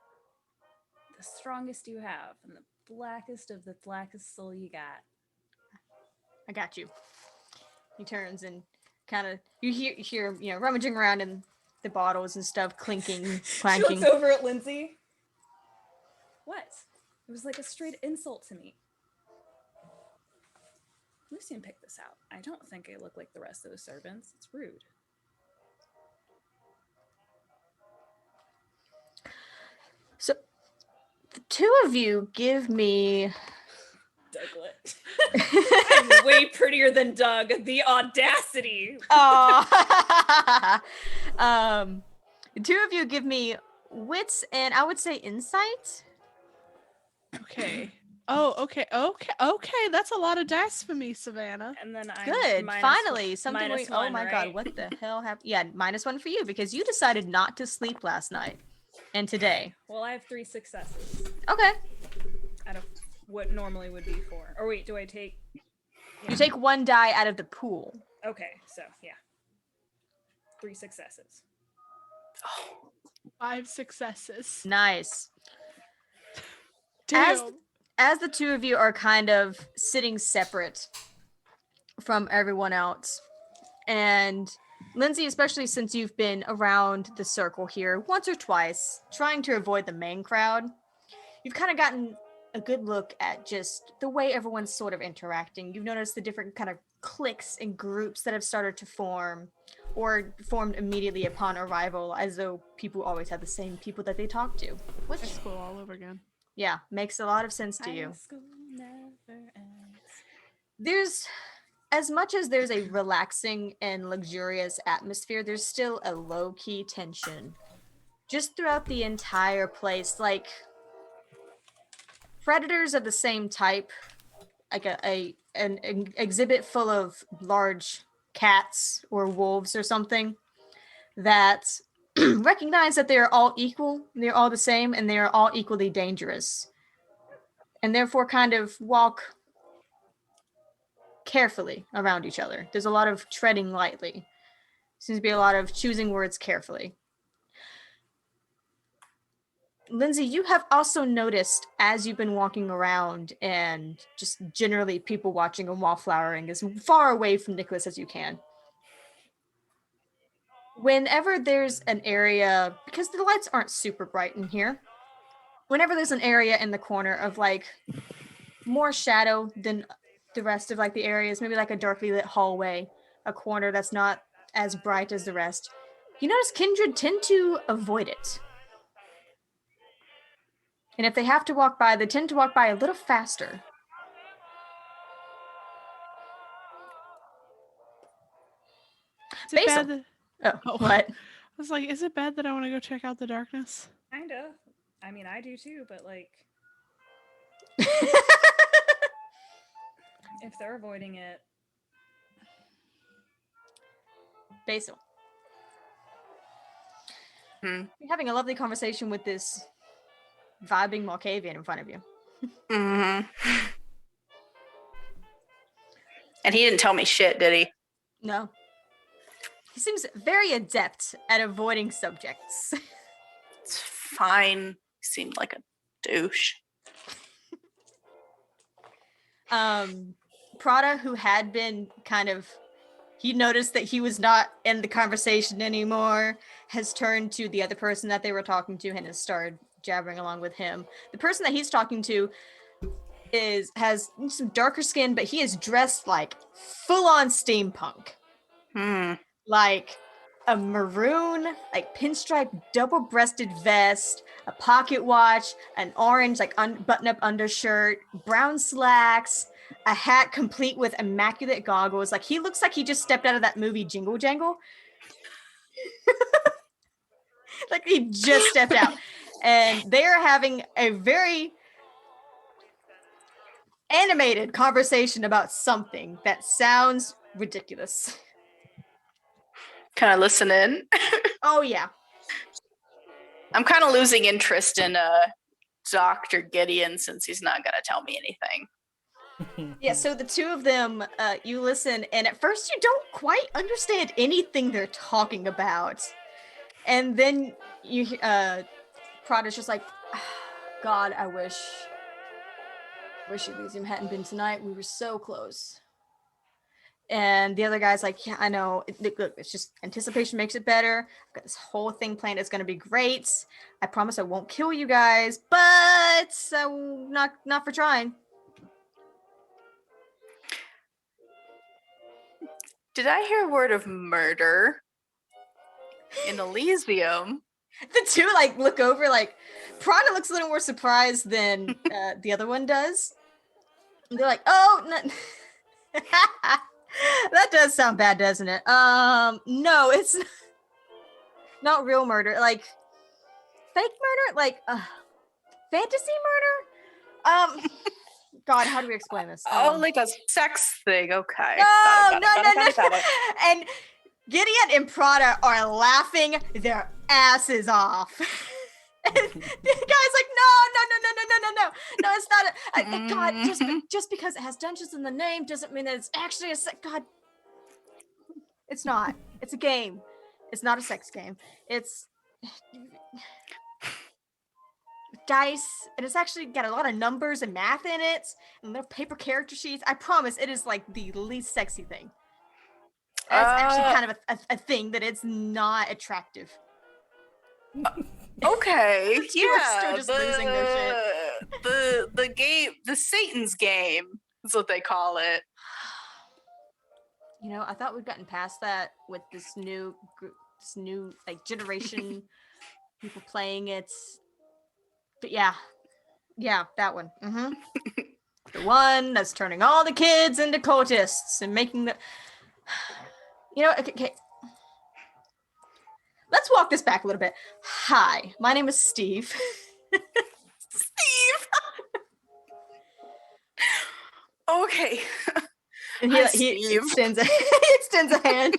the strongest you have and the blackest of the blackest soul you got. I got you. He turns and kind of you hear you know rummaging around in the bottles and stuff, clinking, clanking. She looks over at Lindsay. What? It was like a straight insult to me. Lucien picked this out. I don't think I look like the rest of the servants. It's rude. So, the two of you give me. Douglas. I'm way prettier than Doug. The audacity. Oh. The two of you give me wits and I would say insight. Okay. Oh, okay. That's a lot of dice for me, Savannah. And then I'm Good. Finally, something. Oh one, my right? god, what the hell happened? Yeah, -1 for you because you decided not to sleep last night and today. Well, I have 3 successes Okay. out of what normally would be 4. Or wait, do I take? You take 1 die out of the pool. Okay, so yeah, 3 successes. 5 successes. Nice. Damn. As the two of you are kind of sitting separate from everyone else, and Lindsay, especially since you've been around the circle here once or twice, trying to avoid the main crowd, you've kind of gotten a good look at just the way everyone's sort of interacting. You've noticed the different kind of cliques and groups that have started to form or formed immediately upon arrival, as though people always have the same people that they talk to. Which, High school all over again. yeah, makes a lot of sense to you. High school never ends. There's, as much as there's a relaxing and luxurious atmosphere, there's still a low-key tension just throughout the entire place. Like, predators of the same type, like an exhibit full of large cats or wolves or something, that recognize that they are all equal, they're all the same, and they are all equally dangerous. And therefore kind of walk carefully around each other. There's a lot of treading lightly. Seems to be a lot of choosing words carefully. Lindsay, you have also noticed as you've been walking around and just generally people watching and wallflowering as far away from Nicholas as you can. Whenever there's an area, because the lights aren't super bright in here, whenever there's an area in the corner of like more shadow than the rest of like the areas, maybe like a darkly lit hallway, a corner that's not as bright as the rest, you notice Kindred tend to avoid it. And if they have to walk by, they tend to walk by a little faster. Is it Basil. bad that... Oh, Oh. what? I was like, is it bad that I want to go check out the darkness? Kind of. I mean, I do too, but like, if they're avoiding it, Basil. Hmm. You're having a lovely conversation with this vibing Malkavian in front of you. Hmm. And he didn't tell me shit, did he? No. He seems very adept at avoiding subjects. It's fine. He seemed like a douche. Prada, who had been he noticed that he was not in the conversation anymore, has turned to the other person that they were talking to and has started jabbering along with him. The person that he's talking to has some darker skin, but he is dressed like full-on steampunk. Like a maroon, like pinstripe double-breasted vest, a pocket watch, an orange like button-up undershirt, brown slacks, a hat complete with immaculate goggles. Like he looks like he just stepped out of that movie Jingle Jangle. Like he just stepped out. And they are having a very animated conversation about something that sounds ridiculous. Can I listen in? Oh yeah. I'm kind of losing interest in Dr. Gideon since he's not going to tell me anything. Yeah, so the two of them, you listen, and at first you don't quite understand anything they're talking about. And then you Prada's just like, God, I wish Elysium hadn't been tonight. We were so close. And the other guy's like, yeah, I know. Look, it's just anticipation makes it better. I've got this whole thing planned. It's going to be great. I promise I won't kill you guys, but not for trying. Did I hear word of murder in Elysium? The two like look over, like Prada looks a little more surprised than the other one does. And they're like, oh, no. That does sound bad, doesn't it? No, it's not real murder. Like fake murder, like fantasy murder. God, how do we explain this? Oh, like a sex thing. Okay. No. Got it. And Gideon and Prada are laughing their asses off. And the guy's like, no, it's not God, just because it has dungeons in the name doesn't mean that it's actually a God. It's not. It's a game. It's not a sex game. It's dice, and it's actually got a lot of numbers and math in it, and little paper character sheets. I promise it is like the least sexy thing. It's actually kind of a thing that it's not attractive. Okay, We're still just losing their shit. The game, the Satan's game is what they call it. You know, I thought we'd gotten past that with this new like generation people playing it. But yeah, that one. Mm-hmm. The one that's turning all the kids into cultists and making the. You know, okay. Let's walk this back a little bit. Hi, my name is Steve. Steve. Okay. And Hi, he Steve. extends a hand.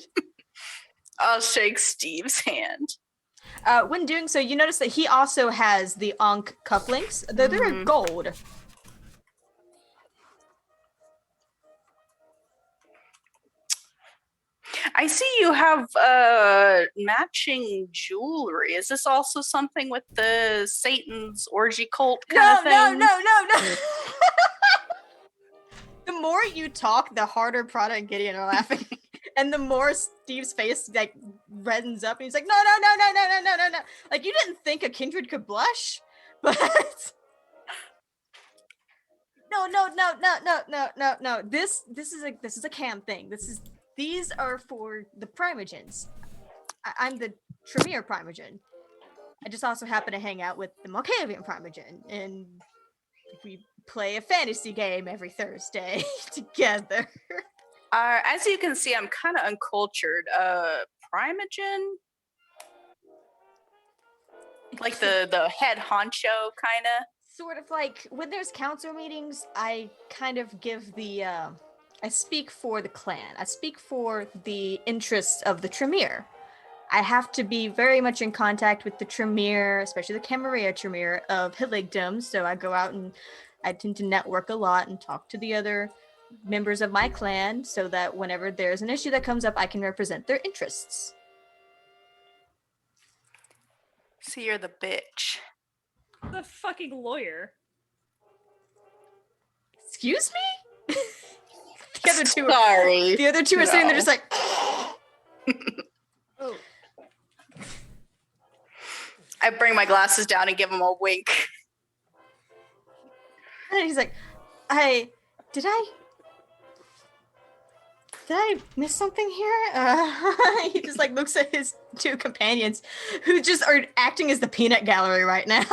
I'll shake Steve's hand. When doing so, you notice that he also has the Ankh cufflinks, though they're gold. I see you have matching jewelry. Is this also something with the Satan's orgy cult kind of thing? No. The more you talk, the harder Prada and Gideon are laughing. And the more Steve's face like reddens up and he's like, no. Like you didn't think a kindred could blush, but no. This is a cam thing. These are for the Primogens. I'm the Tremere Primogen. I just also happen to hang out with the Malkavian Primogen, and we play a fantasy game every Thursday together. As you can see, I'm kind of uncultured. Primogen? Like the head honcho, kind of? Sort of like when there's council meetings, I kind of give the I speak for the clan. I speak for the interests of the Tremere. I have to be very much in contact with the Tremere, especially the Camarilla Tremere of Hiligdom. So I go out and I tend to network a lot and talk to the other members of my clan so that whenever there's an issue that comes up, I can represent their interests. So you're the bitch. The fucking lawyer. Excuse me? The other two are, Sorry. the other two are sitting there just like Oh, I bring my glasses down and give him a wink. and he's like, did I miss something here? He just like looks at his two companions who just are acting as the peanut gallery right now.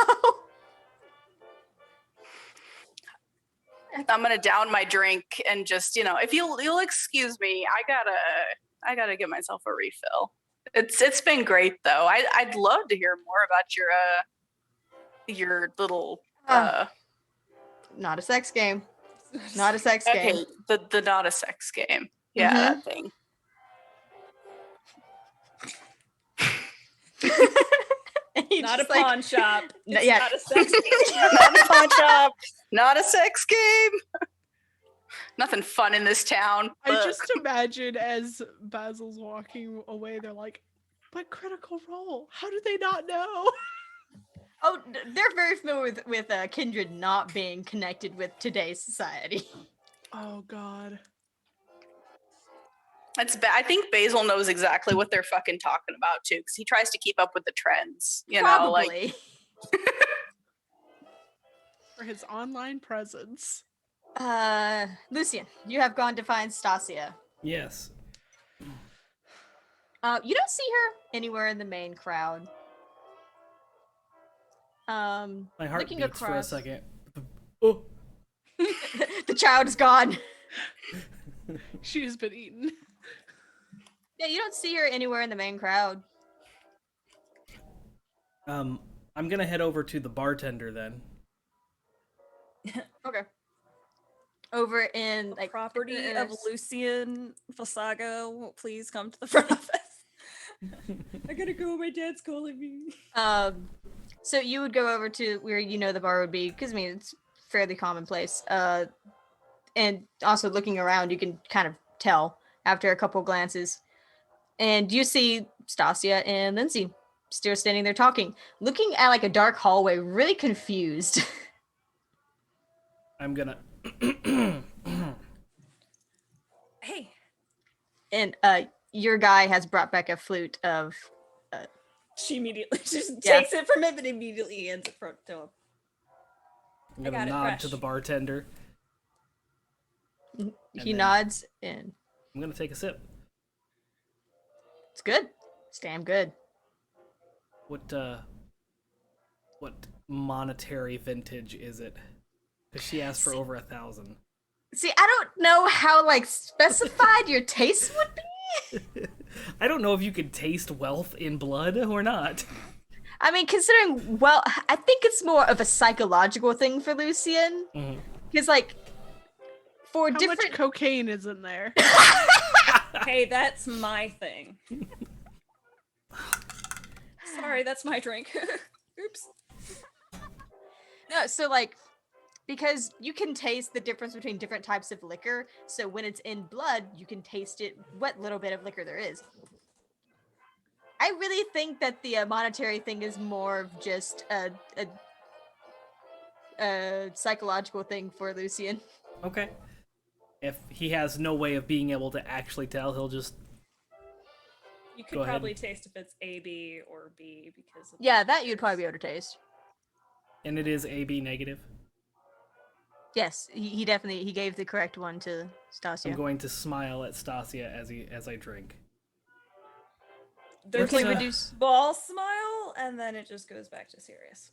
I'm gonna down my drink and just, if you'll excuse me, I gotta get myself a refill. It's been great though. I'd love to hear more about your little Not a sex game. Not a sex game. okay, the not a sex game. Yeah, that thing. And he's not a just like, pawn shop. It's yeah. not a sex game. Not a pawn shop. Not a sex game. Nothing fun in this town. I Ugh. just imagine as Basil's walking away, they're like, but Critical Role, how do they not know? Oh, they're very familiar with Kindred not being connected with today's society. Oh, God. It's I think Basil knows exactly what they're fucking talking about too, because he tries to keep up with the trends. Know, like Probably. For his online presence. Lucien, you have gone to find Stacia. Yes. You don't see her anywhere in the main crowd. My heart looking beats for a across- second. Oh. The child is gone. She has been eaten. Yeah, you don't see her anywhere in the main crowd. I'm gonna head over to the bartender then. Okay. Over in The like property of uh, Lucien Fasago, please come to the front office. I gotta go. My dad's calling me. So you would go over to where the bar would be, because I mean it's fairly commonplace. And also looking around, you can kind of tell after a couple glances, and you see Stacia and Lindsay still standing there talking, looking at like a dark hallway, really confused. I'm gonna. Hey, And your guy has brought back a flute of. she immediately just Yeah. takes it from him and immediately hands it to him. I'm I gonna got it nod to fresh. the bartender. He then- nods, and I'm gonna take a sip. it's good. It's damn good. What monetary vintage is it? Because she asked for over 1,000. See, I don't know how like specified your taste would be. I don't know if you can taste wealth in blood or not. I mean, considering, well, I think it's more of a psychological thing for Lucien. Mhm. Because, like, for How different. much cocaine is in there? Hey, that's my thing. Sorry, that's my drink. Oops. No, so, like, because you can taste the difference between different types of liquor. So when it's in blood, you can taste it, what little bit of liquor there is. I really think that the monetary thing is more of just a psychological thing for Lucien. Okay. If he has no way of being able to actually tell, he'll just. You could Go ahead. probably taste if it's A, B, or B because of Yeah, that you'd probably be able to taste. And it is AB negative. Yes, he definitely he gave the correct one to Stacia. I'm going to smile at Stacia as I drink. There's Let's, like a reduce- ball smile, and then it just goes back to serious.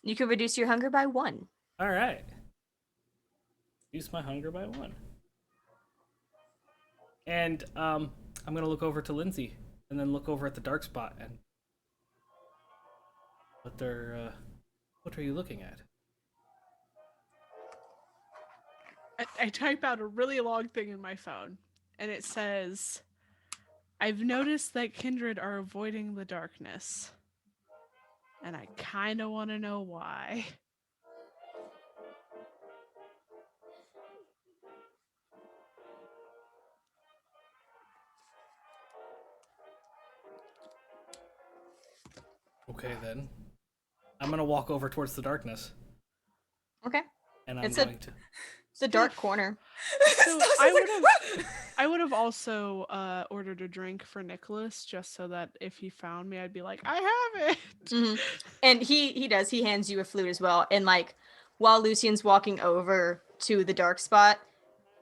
You can reduce your hunger by 1. All right. Reduce my hunger by 1. And I'm gonna look over to Lindsay, and then look over at the dark spot, and what are you looking at? I type out a really long thing in my phone, and it says, "I've noticed that Kindred are avoiding the darkness, and I kind of want to know why." Okay, then. I'm gonna walk over towards the darkness, Okay. and I'm It's going to. It's a dark corner. So I would have also ordered a drink for Nicholas, just so that if he found me, I'd be like, "I have it." Mhm. And he does. He hands you a flute as well. And like, while Lucien's walking over to the dark spot,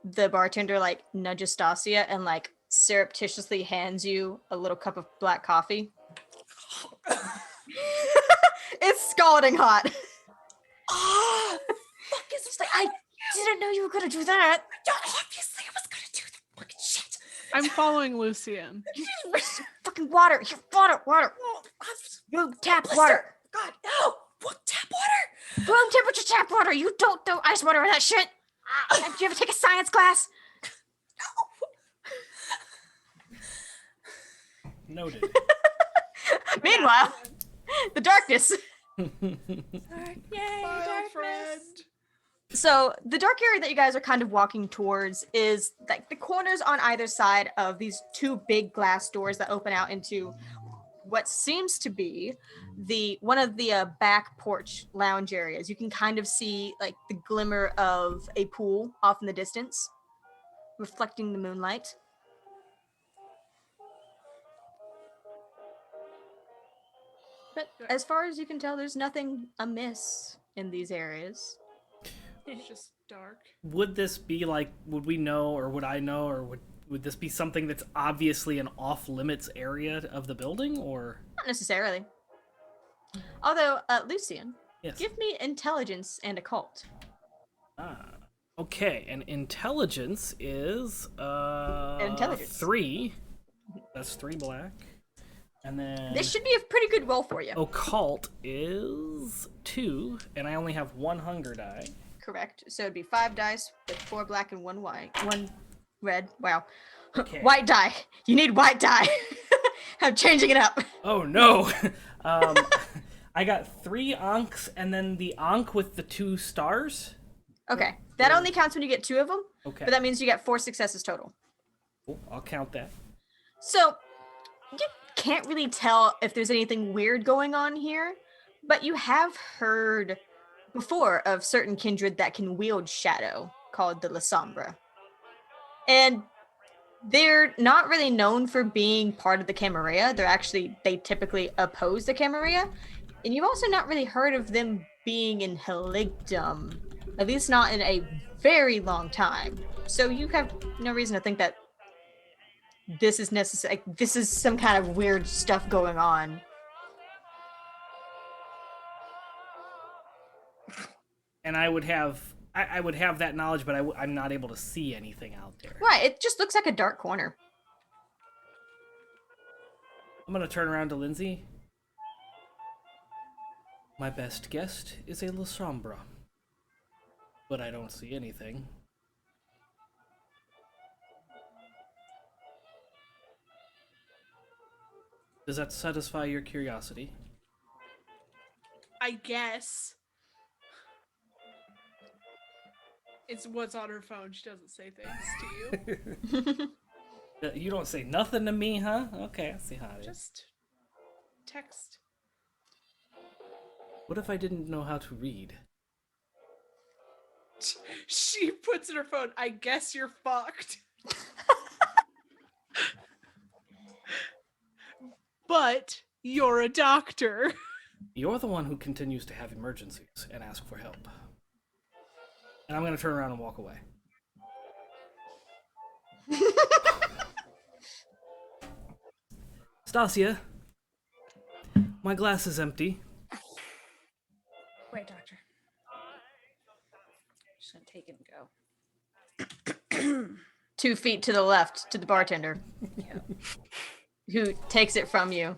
the bartender like nudges Stacia and like surreptitiously hands you a little cup of black coffee. It's scalding hot. Oh, fuck is this? Like, I didn't know you were gonna do that. Obviously, I was gonna do the fucking shit. I'm following Lucien. Fucking water. Here, water. Oh, You tap blister. water. God, no! What tap water? Room temperature tap water. You don't throw ice water in that shit. Did you ever take a science class? Noted. Meanwhile, the darkness. Yay, Bye, darkness. friend. So the dark area that you guys are kind of walking towards is like the corners on either side of these two big glass doors that open out into what seems to be one of the back porch lounge areas. You can kind of see like the glimmer of a pool off in the distance, reflecting the moonlight. But as far as you can tell, there's nothing amiss in these areas. It's just dark. Would this be like? Would we know, or would I know, or would this be something that's obviously an off-limits area of the building, or? Not necessarily. Although, Lucien, Yes. give me intelligence and occult. Okay, and intelligence is Intelligence. 3. That's 3 black. And then This should be a pretty good roll for you. occult is 2, and I only have 1 hunger die. Correct. So it'd be 5 dice with 4 black and 1 white. 1 red. Wow. Okay. White die. You need white die. I'm changing it up. Oh no. I got 3 ankhs, and then the ankh with the 2 stars. Okay. That only counts when you get 2 of them. Okay. But that means you get 4 successes total. Cool, I'll count that. So you can't really tell if there's anything weird going on here, but you have heard before of certain kindred that can wield shadow called the La Sombra. And they're not really known for being part of the Camarilla. They typically oppose the Camarilla. And you've also not really heard of them being in Heligdom, at least not in a very long time. So you have no reason to think that this is necessary. This is some kind of weird stuff going on. And I would have that knowledge, but I'm not able to see anything out there. Right, it just looks like a dark corner. I'm gonna turn around to Lindsay. My best guest is a La Sombra, but I don't see anything. Does that satisfy your curiosity? I guess. It's what's on her phone. She doesn't say things to you. You don't say nothing to me, huh? Okay, I see how it is. Just text. What if I didn't know how to read? She puts in her phone, "I guess you're fucked." But you're a doctor. You're the one who continues to have emergencies and ask for help. And I'm gonna turn around and walk away. Stacia, my glass is empty. Wait, doctor. Just gonna take it and go. 2 feet to the left to the bartender, who takes it from you.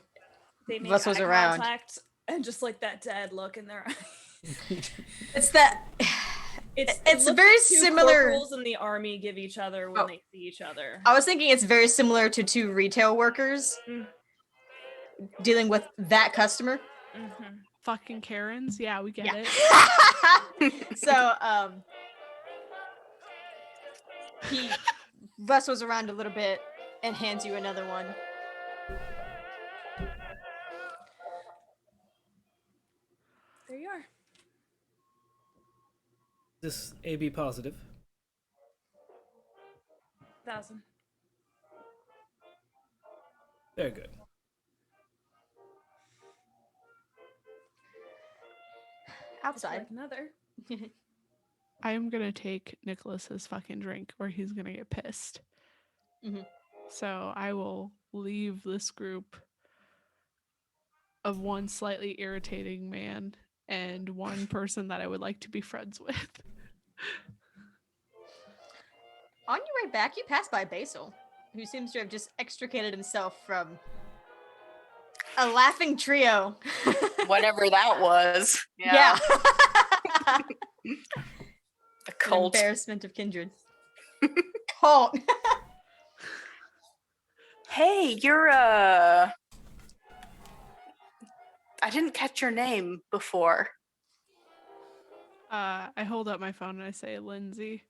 They make Russell's eye around. contact and just like that dead look in their eyes. It's that. It's It's very similar. Corporals in the army give each other when they see each other. I was thinking it's very similar to 2 retail workers dealing with that customer. Mm-hmm. Fucking Karens. Yeah, we get it. So, he wrestles around a little bit and hands you another one. There you are. This AB positive. 1,000. Very good. Outside. Like another. I am gonna take Nicholas's fucking drink, or he's gonna get pissed. Mhm. So I will leave this group of one slightly irritating man and one person that I would like to be friends with. On your way back, you pass by Basil, who seems to have just extricated himself from a laughing trio. Whatever that was. Yeah. The An cult. embarrassment of Kindred. Cult. Hey, you're I didn't catch your name before. I hold up my phone and I say, Lindsay.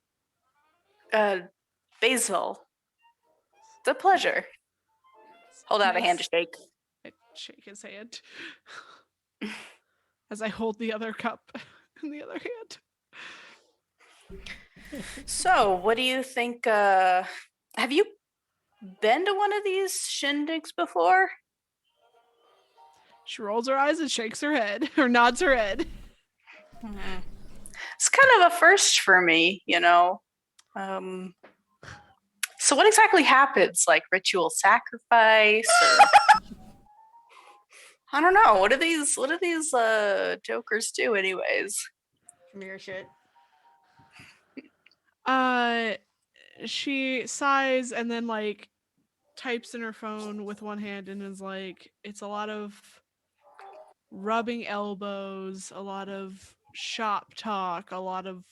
Basil. It's a pleasure. Hold out a hand to shake. I shake his hand as I hold the other cup in the other hand. So, what do you think? Have you been to one of these shindigs before? She rolls her eyes and shakes her head, or nods her head. It's kind of a first for me, you know. So, what exactly happens? Like ritual sacrifice? Or... I don't know. What do these jokers do, anyways? From your shit. She sighs and then like types in her phone with one hand and is like, it's a lot of rubbing elbows, a lot of shop talk, a lot of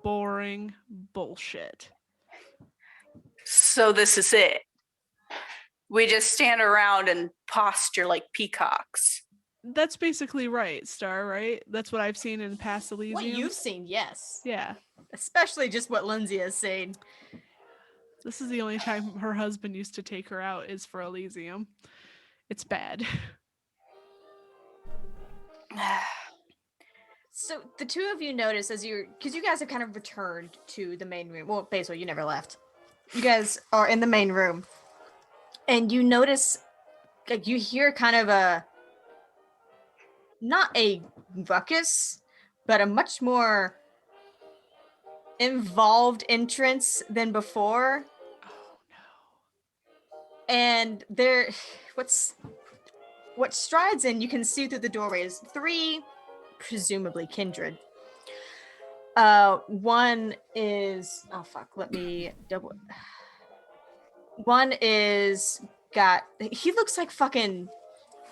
boring bullshit. So this is it. We just stand around and posture like peacocks. That's basically right, Star, right? That's what I've seen in past Elysium. What you've seen, yes. Yeah. Especially just what Lindsay has seen. This is the only time her husband used to take her out is for Elysium. It's bad. So the 2 of you notice because you guys have kind of returned to the main room. Well, Basil, you never left. You guys are in the main room. And you notice, like, you hear kind of not a ruckus, but a much more involved entrance than before. Oh no. And what strides in, you can see through the doorways, 3 presumably kindred. One is one is he looks like fucking,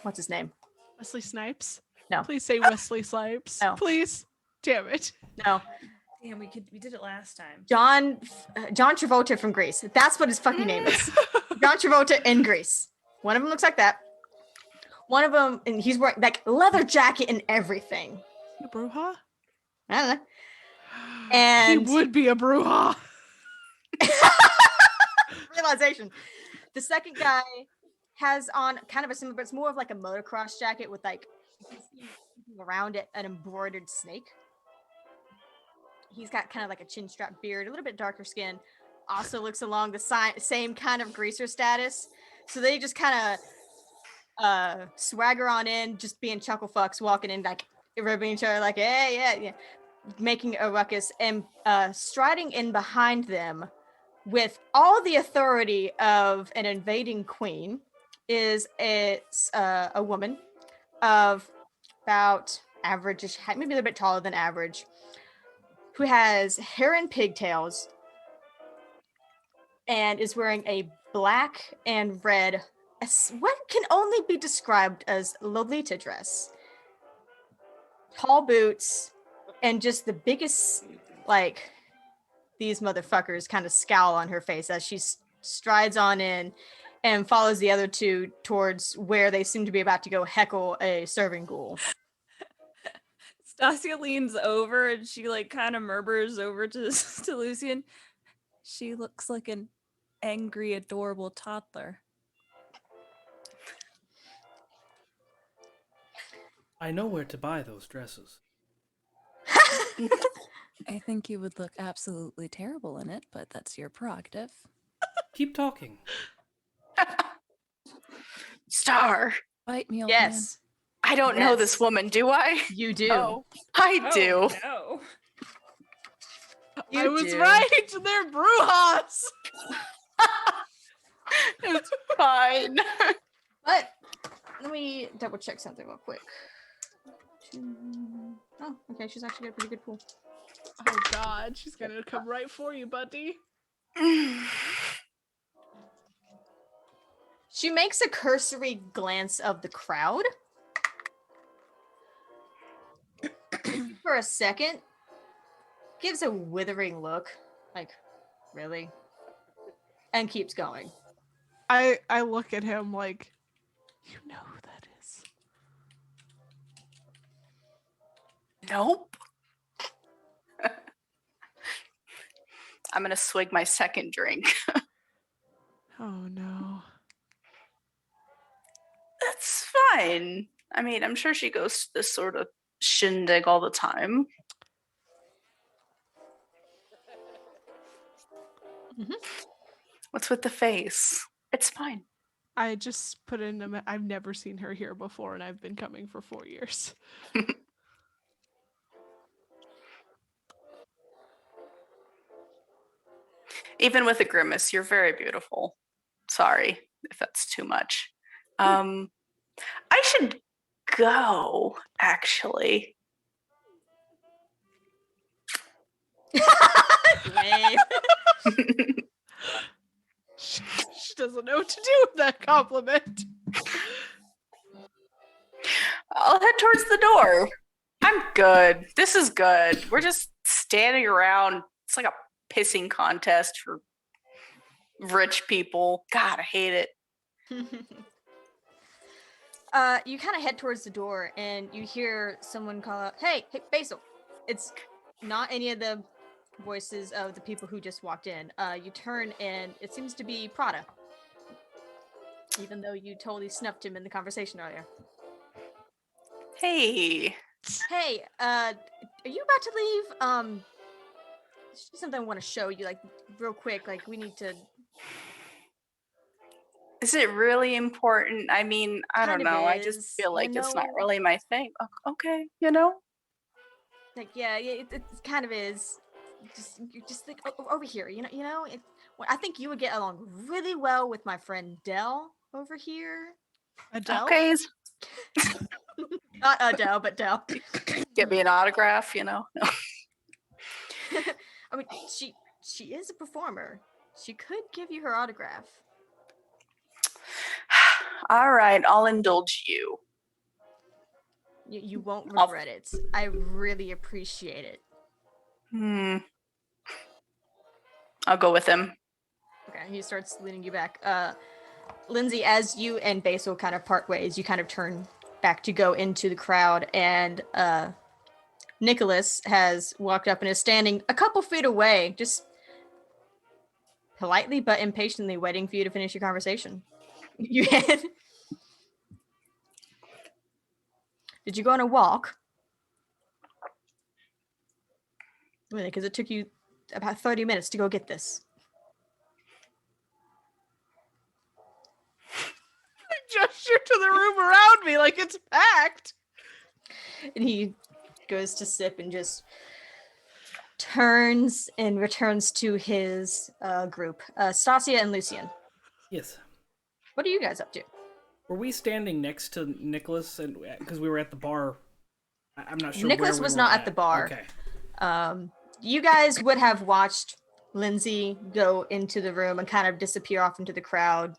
what's his name? Wesley Snipes? No. Please say Wesley Snipes. No. Please. Damn it. No. Damn, we did it last time. John Travolta from Greece. That's what his fucking name is. John Travolta in Greece. One of them looks like that. One of them, and he's wearing like leather jacket and everything. A Bruja? I don't know. And he would be a Bruja. Realization. The second guy has on kind of a similar, but it's more of like a motocross jacket with like around it an embroidered snake. He's got kind of like a chin strap beard, a little bit darker skin. Also looks along the same kind of greaser status. So they just kind of swagger on in, just being chuckle fucks, walking in like rubbing each other, like hey, yeah, making a ruckus, and striding in behind them with all the authority of an invading queen is a woman of about average-ish height, maybe a little bit taller than average, who has hair and pigtails, and is wearing a black and red, what can only be described as Lolita dress. Tall boots, and just the biggest, like, these motherfuckers kind of scowl on her face as she strides on in and follows the other two towards where they seem to be about to go heckle a serving ghoul. Stacia leans over and she like kind of murmurs over to Lucien. She looks like an angry, adorable toddler. I know where to buy those dresses. I think you would look absolutely terrible in it, but that's your prerogative. Keep talking. Star. Bite me, old Yes, I don't know this Yes. woman, do I? you do. Oh, I man. do. No. You I was do. right. They're Brujas. It's fine. But let me double check something real quick. Oh, okay, she's actually got a pretty good pool. Oh God, she's gonna come right for you, buddy. She makes a cursory glance of the crowd for a second, gives a withering look, like, really? And keeps going. I look at him like, you know who that is. Nope. I'm gonna swig my second drink. Oh no. That's fine. I mean, I'm sure she goes to this sort of shindig all the time. Mhm. What's with the face? It's fine. I just put in I've never seen her here before, and I've been coming for 4 years. Even with a grimace, you're very beautiful. Sorry if that's too much. I should go, actually. Lame. She doesn't know what to do with that compliment. I'll head towards the door. I'm good. This is good. We're just standing around. It's like a pissing contest for rich people. God, I hate it. You kind of head towards the door and you hear someone call out, hey, Basil. It's not any of the voices of the people who just walked in. You turn and it seems to be Prada. Even though you totally snuffed him in the conversation earlier. Hey. Hey, are you about to leave? There's something I want to show you, like, real quick. Like, we need to... Is it really important? I mean, I don't Kind of know. I is, just feel like you it's not know? really my thing. Okay, you know? Like, yeah, it kind of is. Just like over here, you know. I think you would get along really well with my friend Dell over here. Adele? Okay, Not Adele, but Dell. get me an autograph, you know? No. I mean, she is a performer. She could give you her autograph. All right, I'll indulge you. You won't I'll- regret it. I really appreciate it. I'll go with him. Okay, he starts leading you back. Lindsay, as you and Basil kind of part ways, you kind of turn back to go into the crowd, and Nicholas has walked up and is standing a couple feet away, just politely but impatiently waiting for you to finish your conversation. You Did you go on a walk? Because it took you about 30 minutes to go get this. I gesture to the room around me like it's packed. And he goes to sip and just turns and returns to his group. Stacia and Lucien. Yes. What are you guys up to? Were we standing next to Nicholas? And because we were at the bar, I'm not sure. Nicholas where we was were not at the bar. Okay. You guys would have watched Lindsay go into the room and kind of disappear off into the crowd.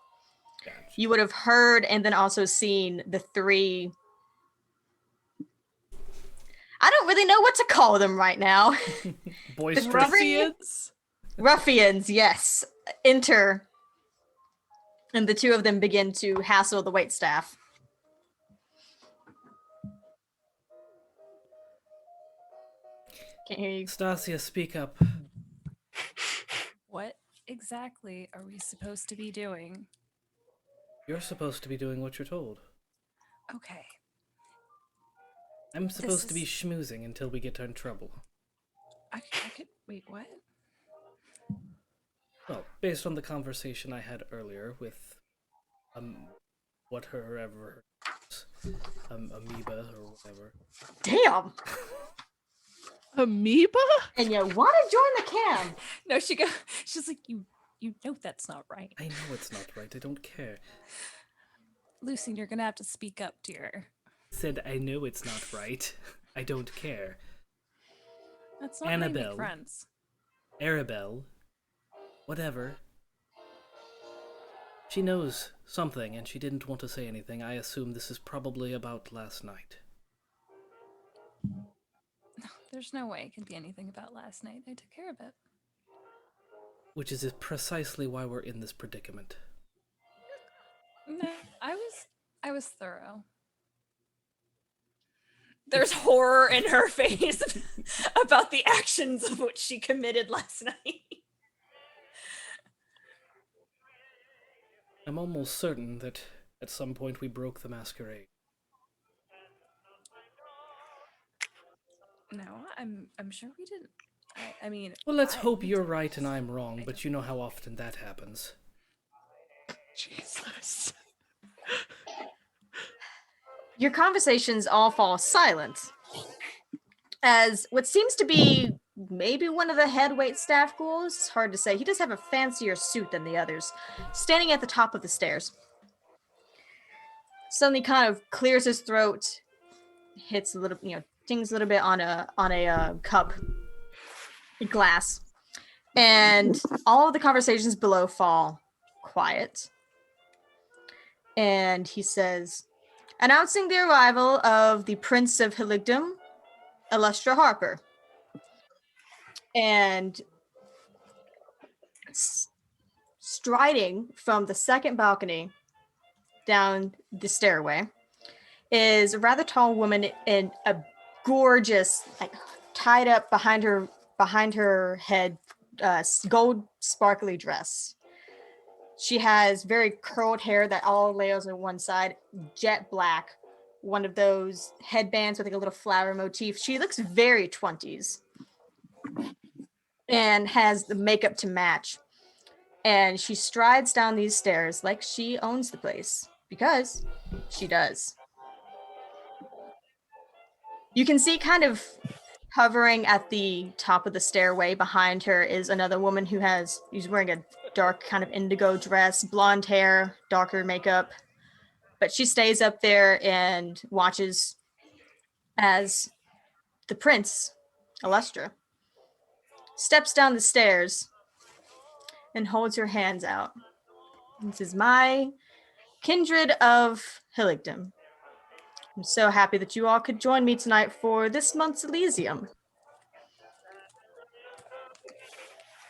Gotcha. You would have heard and then also seen the three. I don't really know what to call them right now. Boisterous. Ruffians. Ruffians, yes, enter. And the two of them begin to hassle the waitstaff. Can't hear you. Stacia, speak up. What exactly are we supposed to be doing? You're supposed to be doing what you're told. Okay. I'm supposed to be is- schmoozing until we get in trouble. I could wait. What? Well, based on the conversation I had earlier with, whatever, amoeba or whatever. Damn. Amoeba? And you want to join the cam? No, she's like, you know that's not right. I know it's not right. I don't care. Lucien, you're gonna have to speak up, dear. Said I know it's not right. I don't care. That's not how you make Annabelle. friends. Arabelle. Whatever. She knows something and she didn't want to say anything. I assume this is probably about last night. There's no way it can be anything about last night. I took care of it. Which is precisely why we're in this predicament. No, I was thorough. There's horror in her face about the actions of what she committed last night. I'm almost certain that at some point we broke the masquerade. No, I'm sure we didn't. I mean, Well, let's I- hope you're right and I'm wrong, but you know how often that happens. Jesus. Your conversations all fall silent as what seems to be maybe one of the head waitstaff ghouls, it's hard to say, he does have a fancier suit than the others, standing at the top of the stairs. Suddenly kind of clears his throat, hits a little, dings a little bit on a cup, a glass, and all of the conversations below fall quiet. And he says, announcing the arrival of the Prince of Elysium, Illustra Harper. And striding from the second balcony down the stairway is a rather tall woman in a gorgeous, like tied up behind her head, gold sparkly dress. She has very curled hair that all layers on one side, jet black, one of those headbands with like a little flower motif. She looks very 20s and has the makeup to match. And she strides down these stairs like she owns the place, because she does. You can see kind of hovering at the top of the stairway behind her is another woman who's wearing a dark kind of indigo dress, blonde hair, darker makeup. But she stays up there and watches as the prince, Illustra, steps down the stairs and holds her hands out. This is my kindred of Elysium. I'm so happy that you all could join me tonight for this month's Elysium.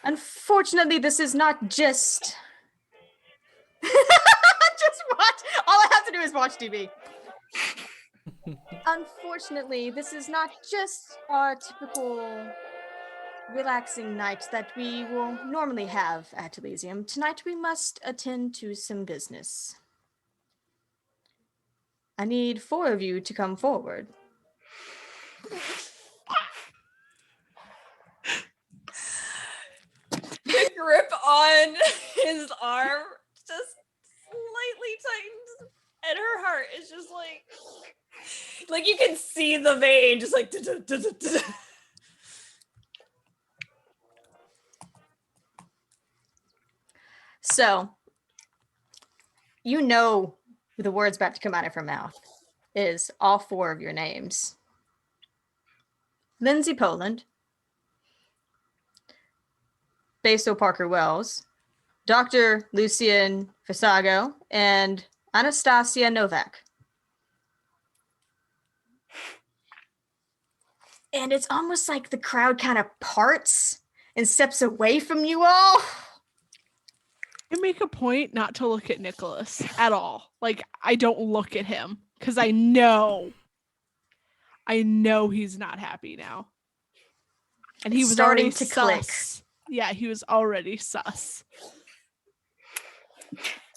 Unfortunately, this is not just... just watch. All I have to do is watch TV. Unfortunately, this is not just our typical relaxing night that we will normally have at Elysium. Tonight we must attend to some business. I need 4 of you to come forward. The grip on his arm just slightly tightens, and her heart is just like you can see the vein just like So, you know the words about to come out of her mouth is all 4 of your names. Lindsay Poland, Basil Parker Wells, Dr. Lucien Fisago, and Anastasia Novak. And it's almost like the crowd kind of parts and steps away from you all. I make a point not to look at Nicholas at all. Like, I don't look at him because I know he's not happy now. And he It's was starting already to click. sus. Yeah, he was already sus.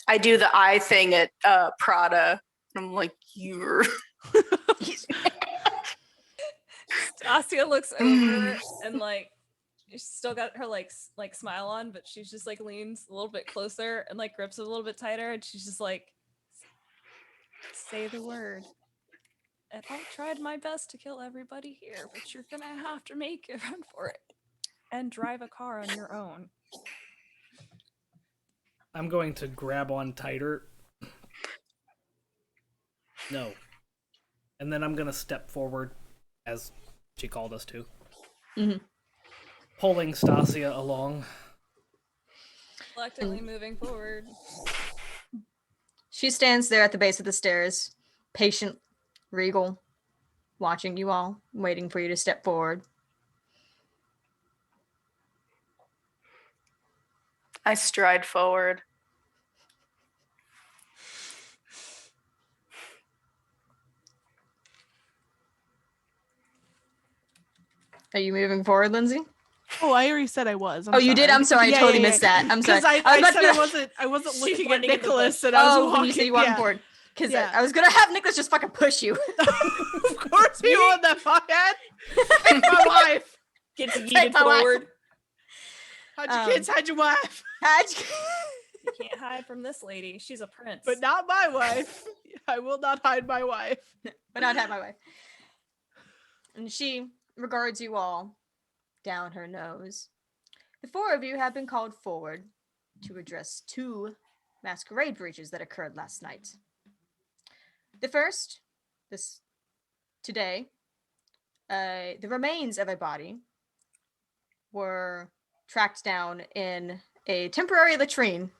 I do the eye thing at Prada. I'm like, you're. Stacia looks over and like she's still got her like smile on, but she's just like leans a little bit closer and like grips it a little bit tighter, and she's just like, say the word. And I tried my best to kill everybody here, but you're gonna have to make it run for it and drive a car on your own. I'm going to grab on tighter. No. And then I'm going to step forward, as she called us to. Mm-hmm. Pulling Stacia along. Reluctantly moving forward. She stands there at the base of the stairs, patient, regal, watching you all, waiting for you to step forward. I stride forward. Are you moving forward, Lindsay? Oh, I already said I was. Oh, you did? I'm sorry. I totally missed that. I'm sorry. Because I was I about said to- I wasn't She's looking at running in the Nicholas, bush. and I was Oh, walking. when you say you walking yeah. forward. Because Yeah. I was going to have Nicholas just fucking push you. Of course, you want that fuckhead. My wife. Gets Take yeeted my wife. forward. How'd your kids? How'd your wife? You can't hide from this lady. She's a prince. But not my wife. I will not hide my wife. But not have my wife. And she regards you all down her nose. The four of you have been called forward to address two masquerade breaches that occurred last night. The first, today, the remains of a body were tracked down in a temporary latrine.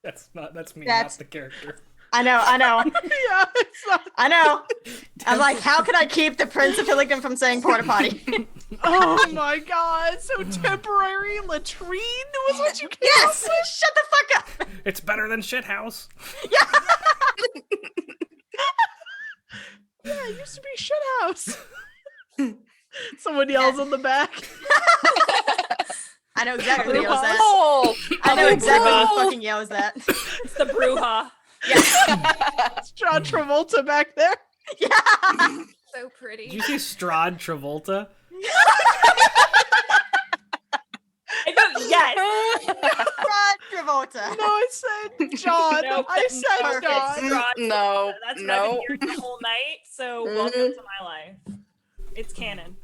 That's me, That's- not the character. I know. Yeah, it's not. I know. I'm like, how can I keep the Prince of Hilligan from saying porta potty? Oh my god! So temporary latrine was what you came Yes! up with? Shut the fuck up! It's better than shithouse. Yeah, it used to be shit house. Someone yells in the back. I know exactly who yells that. Oh, I know exactly Oh. who fucking yells that. it's the Bruja. It's John Travolta back there. Yeah! So pretty. Did you see Strahd Travolta? I know, yes. Rod Travolta. No, I said John. No, I said no, John. it's Rod No, Travolta. That's what I've no. been hearing the whole night. So welcome to my life. It's canon.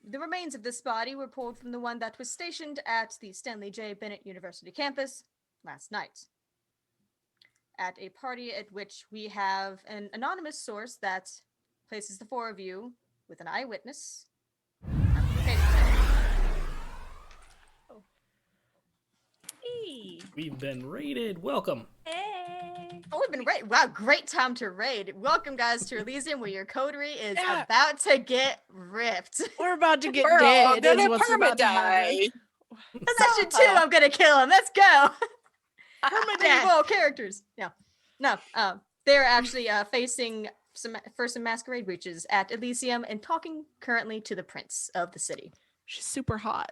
The remains of this body were pulled from the one that was stationed at the Stanley J. Bennett University campus last night. At a party at which we have an anonymous source that places the four of you with an eyewitness. Hey. We've been raided. Welcome. Hey. Oh, we've been raid. Wow, great time to raid. Welcome, guys, to Elysium, where your coterie is Yeah. about to get ripped. We're about to get We're all dead. Is gonna what's about to happen. permadie. That's actually two. I'm gonna kill him. Let's go. Permadeath. Well, characters. No. They're actually facing some masquerade breaches at Elysium and talking currently to the prince of the city. She's super hot.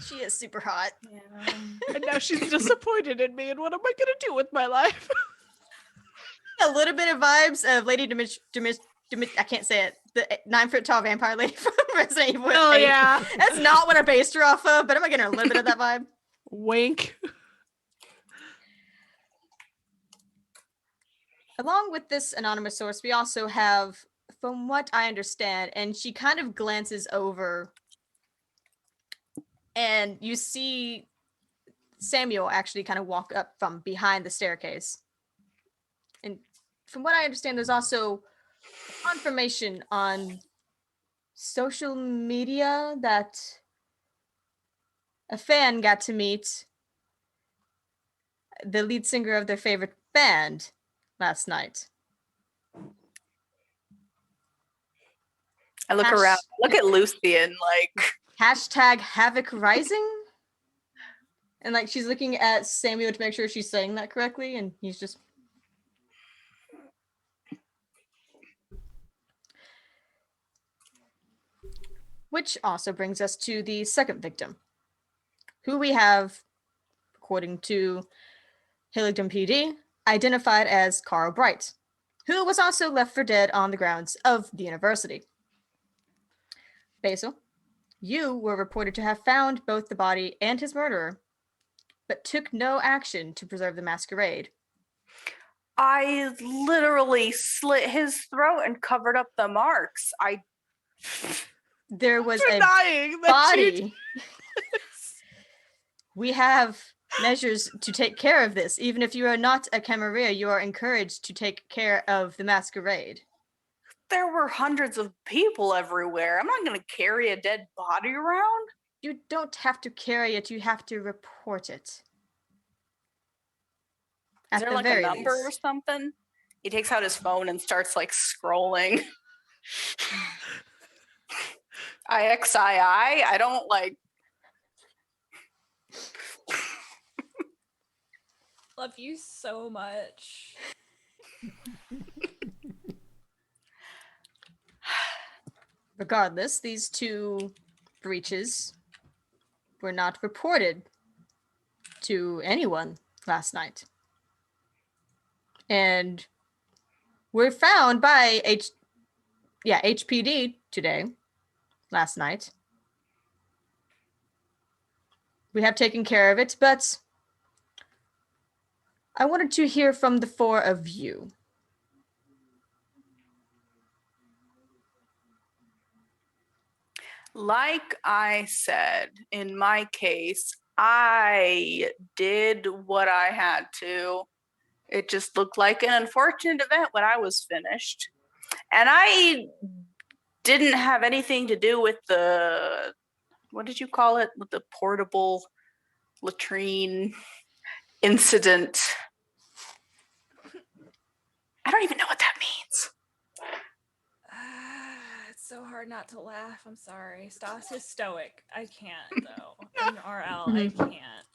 She is super hot. Yeah. And now she's disappointed in me. And what am I going to do with my life? A little bit of vibes of Lady I can't say it. The 9-foot tall vampire lady from Resident Evil. Oh, 8. yeah. That's not what I based her off of, but I'm getting a little bit of that vibe. Wink. Along with this anonymous source, we also have, from what I understand, and she kind of glances over, and you see Samuel actually kind of walk up from behind the staircase. And from what I understand, there's also confirmation on social media that a fan got to meet the lead singer of their favorite band last night. I look around. Look at Lucien, like Hashtag Havoc Rising. And like she's looking at Samuel to make sure she's saying that correctly, and he's just which also brings us to the second victim, who we have, according to Elysium PD, identified as Carl Bright, who was also left for dead on the grounds of the university. Basil, you were reported to have found both the body and his murderer, but took no action to preserve the masquerade. I literally slit his throat and covered up the marks. There was a Denying that body. We have measures to take care of this. Even if you are not a Camarilla, you are encouraged to take care of the masquerade. There were hundreds of people everywhere. I'm not going to carry a dead body around. You don't have to carry it, you have to report it. Is there like a number or something? He takes out his phone and starts like scrolling. IXII? I don't like. Love you so much. Regardless, these two breaches were not reported to anyone last night. And were found by HPD today, last night. We have taken care of it, but I wanted to hear from the four of you. Like I said, in my case, I did what I had to. It just looked like an unfortunate event when I was finished. And I didn't have anything to do with the, what did you call it? With the portable latrine incident. I don't even know what that means. It's so hard not to laugh. I'm sorry. Stasia's stoic. I can't, though. In RL, I can't.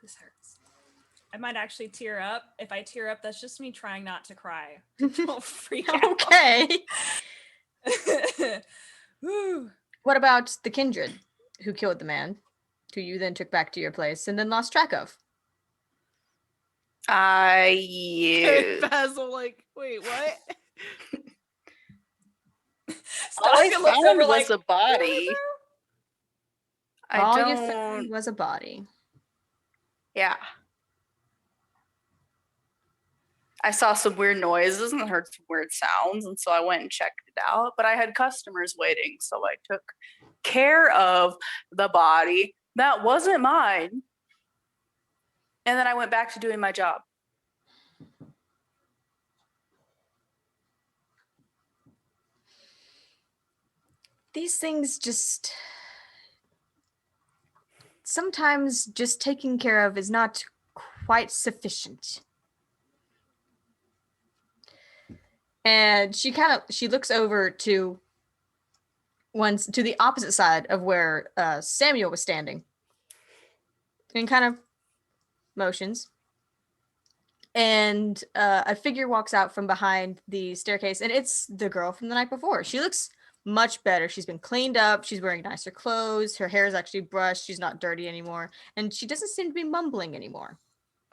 This hurts. I might actually tear up. If I tear up, that's just me trying not to cry. Don't freak out. Okay. Woo. What about the Kindred who killed the man, who you then took back to your place and then lost track of? Basil, like, wait, what? All I Stacia looks found over was like a body. All you found was a body. Yeah. I saw some weird noises and heard some weird sounds, and so I went and checked it out. But I had customers waiting, so I took care of the body. That wasn't mine. And then I went back to doing my job. These things just... Sometimes just taking care of is not quite sufficient. And she looks over to the opposite side of where Samuel was standing, and kind of motions. And a figure walks out from behind the staircase, and it's the girl from the night before. She looks much better. She's been cleaned up. She's wearing nicer clothes. Her hair is actually brushed. She's not dirty anymore, and she doesn't seem to be mumbling anymore.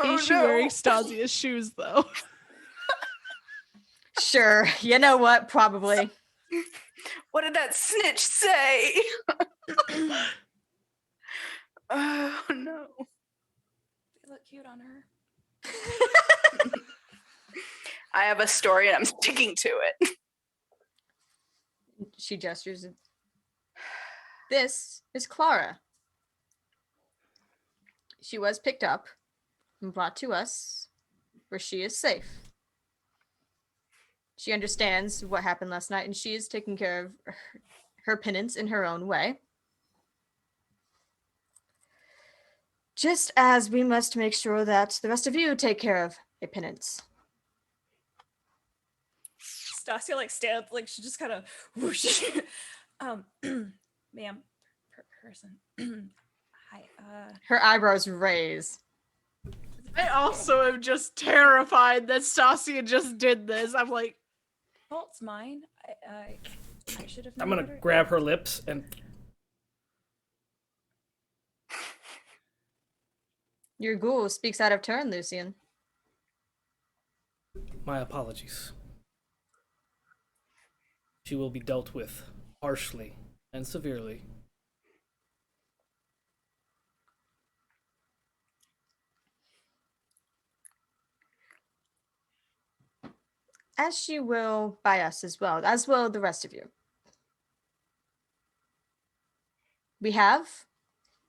Is she wearing Stasia's shoes, though? Sure. You know what? Probably. What did that snitch say? Oh, no. they look cute on her. I have a story and I'm sticking to it. She gestures. This is Clara. She was picked up and brought to us where she is safe. She understands what happened last night, and she is taking care of her penance in her own way. Just as we must make sure that the rest of you take care of a penance. Stacia like stands, like she just kind of whoosh. Ma'am, person. Hi. Her eyebrows raise. I also am just terrified that Stacia just did this. I'm like, Fault's mine. I should have. I'm gonna grab her lips and Your ghoul speaks out of turn, Lucien. my apologies. She will be dealt with harshly and severely. As she will by us as well the rest of you. We have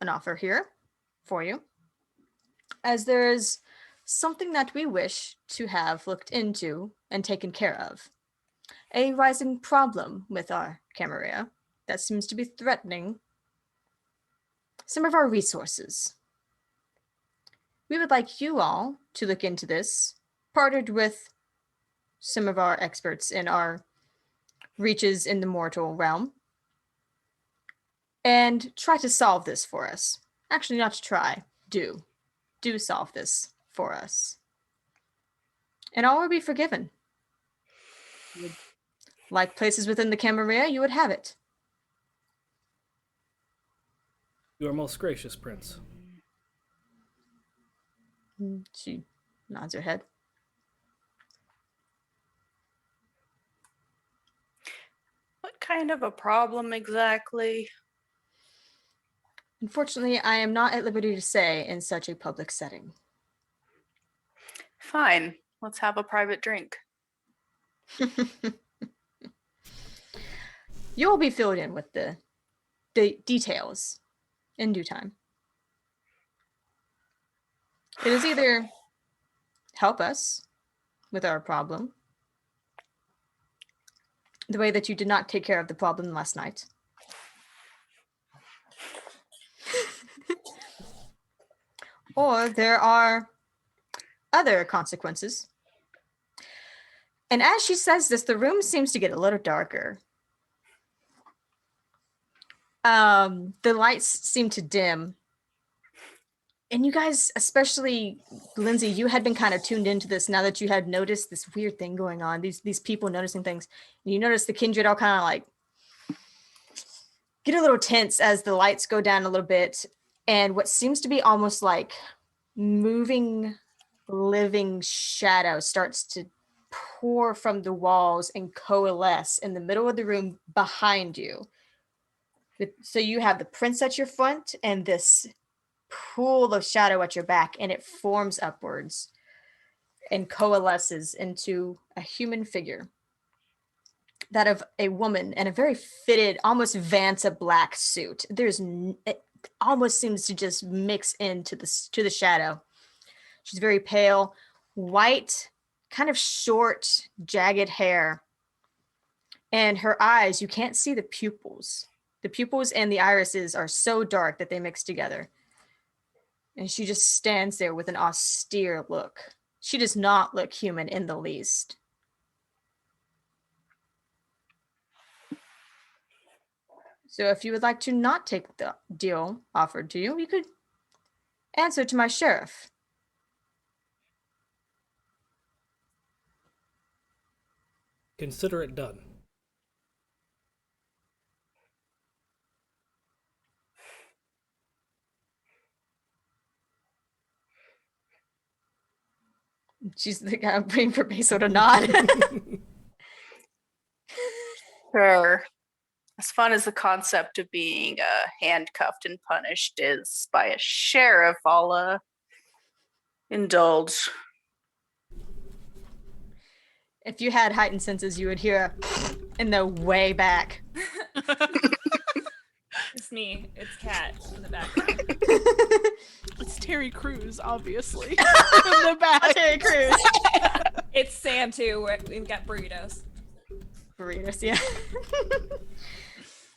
an offer here for you, as there is something that we wish to have looked into and taken care of. A rising problem with our Camarilla that seems to be threatening some of our resources. We would like you all to look into this, partnered with some of our experts in our reaches in the mortal realm, and try to solve this for us. Actually, not to try, do solve this for us. And all will be forgiven. Like places within the Camarilla, you would have it. You are most gracious, Prince. She nods her head. What kind of a problem exactly? Unfortunately, I am not at liberty to say in such a public setting. Fine. Let's have a private drink. You will be filled in with the details in due time. It is either help us with our problem, the way that you did not take care of the problem last night, or there are other consequences. And as she says this, the room seems to get a little darker. The lights seem to dim. And you guys, especially Lindsay, you had been kind of tuned into this now that you had noticed this weird thing going on, these people noticing things. And you notice the kindred all kind of like get a little tense as the lights go down a little bit. And what seems to be almost like moving, living shadow starts to pour from the walls and coalesce in the middle of the room behind you. So you have the prince at your front and this pool of shadow at your back, and it forms upwards and coalesces into a human figure, that of a woman in a very fitted, almost Vanta black suit. It almost seems to just mix into the shadow. She's very pale, white, kind of short, jagged hair, and her eyes, you can't see the pupils. The pupils and the irises are so dark that they mix together. And she just stands there with an austere look. She does not look human in the least. So if you would like to not take the deal offered to you, you could answer to my sheriff. Consider it done. She's the guy waiting for Basil to nod. Sure. As fun as the concept of being handcuffed and punished is by a sheriff, I'll indulge. If you had heightened senses, you would hear in the way back. It's me. It's Kat in the background. it's Terry Crews, obviously. in the back. Terry Crews. It's Santu. We've got burritos. Burritos, yeah.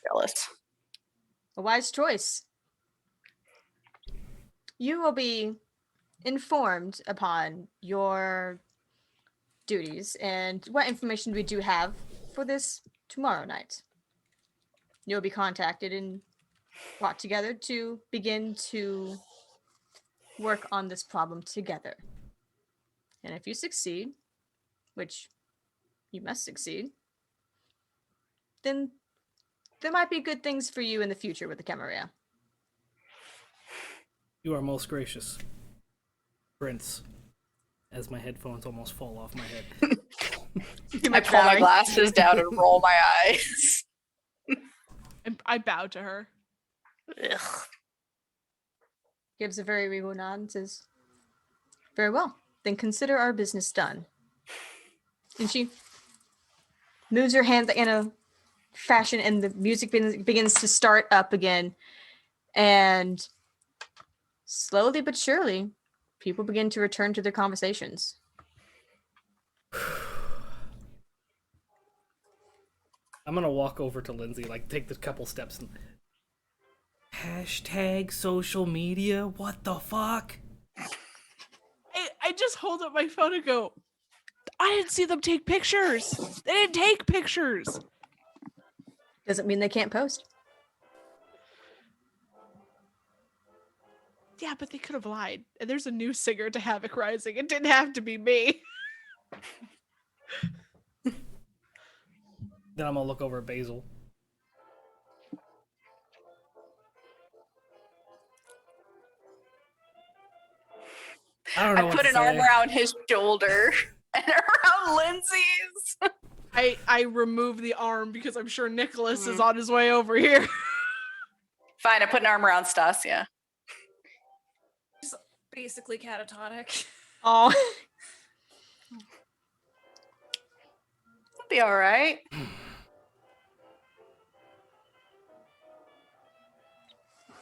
Jealous. A wise choice. You will be informed upon your duties and what information we do have for this tomorrow night. You'll be contacted and brought together to begin to work on this problem together. And if you succeed, which you must succeed, then there might be good things for you in the future with the Camarilla. You are most gracious, Prince. As my headphones almost fall off my head. I pull my glasses down and roll my eyes. And I bow to her. Ugh. Gives a very regal nod and says, "Very well, then consider our business done." And she moves her hand in a fashion, and the music begins to start up again. And slowly but surely, people begin to return to their conversations. I'm gonna walk over to Lindsay, like take the couple steps and hashtag social media. What the fuck? I just hold up my phone and go, I didn't see them take pictures. They didn't take pictures. Doesn't mean they can't post. Yeah, but they could have lied. And there's a new singer to Havoc Rising. It didn't have to be me. Then I'm gonna look over at Basil. I don't know. I put an arm around his shoulder and around Lindsay's. I remove the arm because I'm sure Nicholas is on his way over here. Fine, I put an arm around Stacia. Just basically catatonic. Oh, It'll be all right.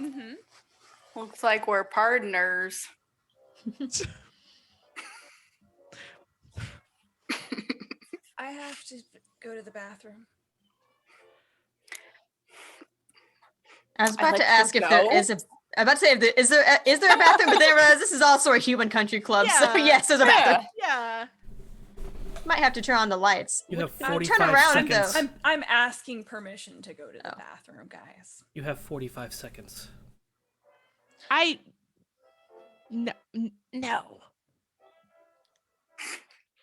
Mm-hmm. Looks like we're partners. I have to go to the bathroom. I was I'd about like to to ask if there go. is a. I'm about to say, is there a bathroom? But then I realized this is also a human country club, so Yeah. yes, there's a bathroom. Yeah. Might have to turn on the lights. You have Turn 45 around, seconds. though. I'm asking permission to go to the Oh. bathroom, guys. You have 45 seconds. No.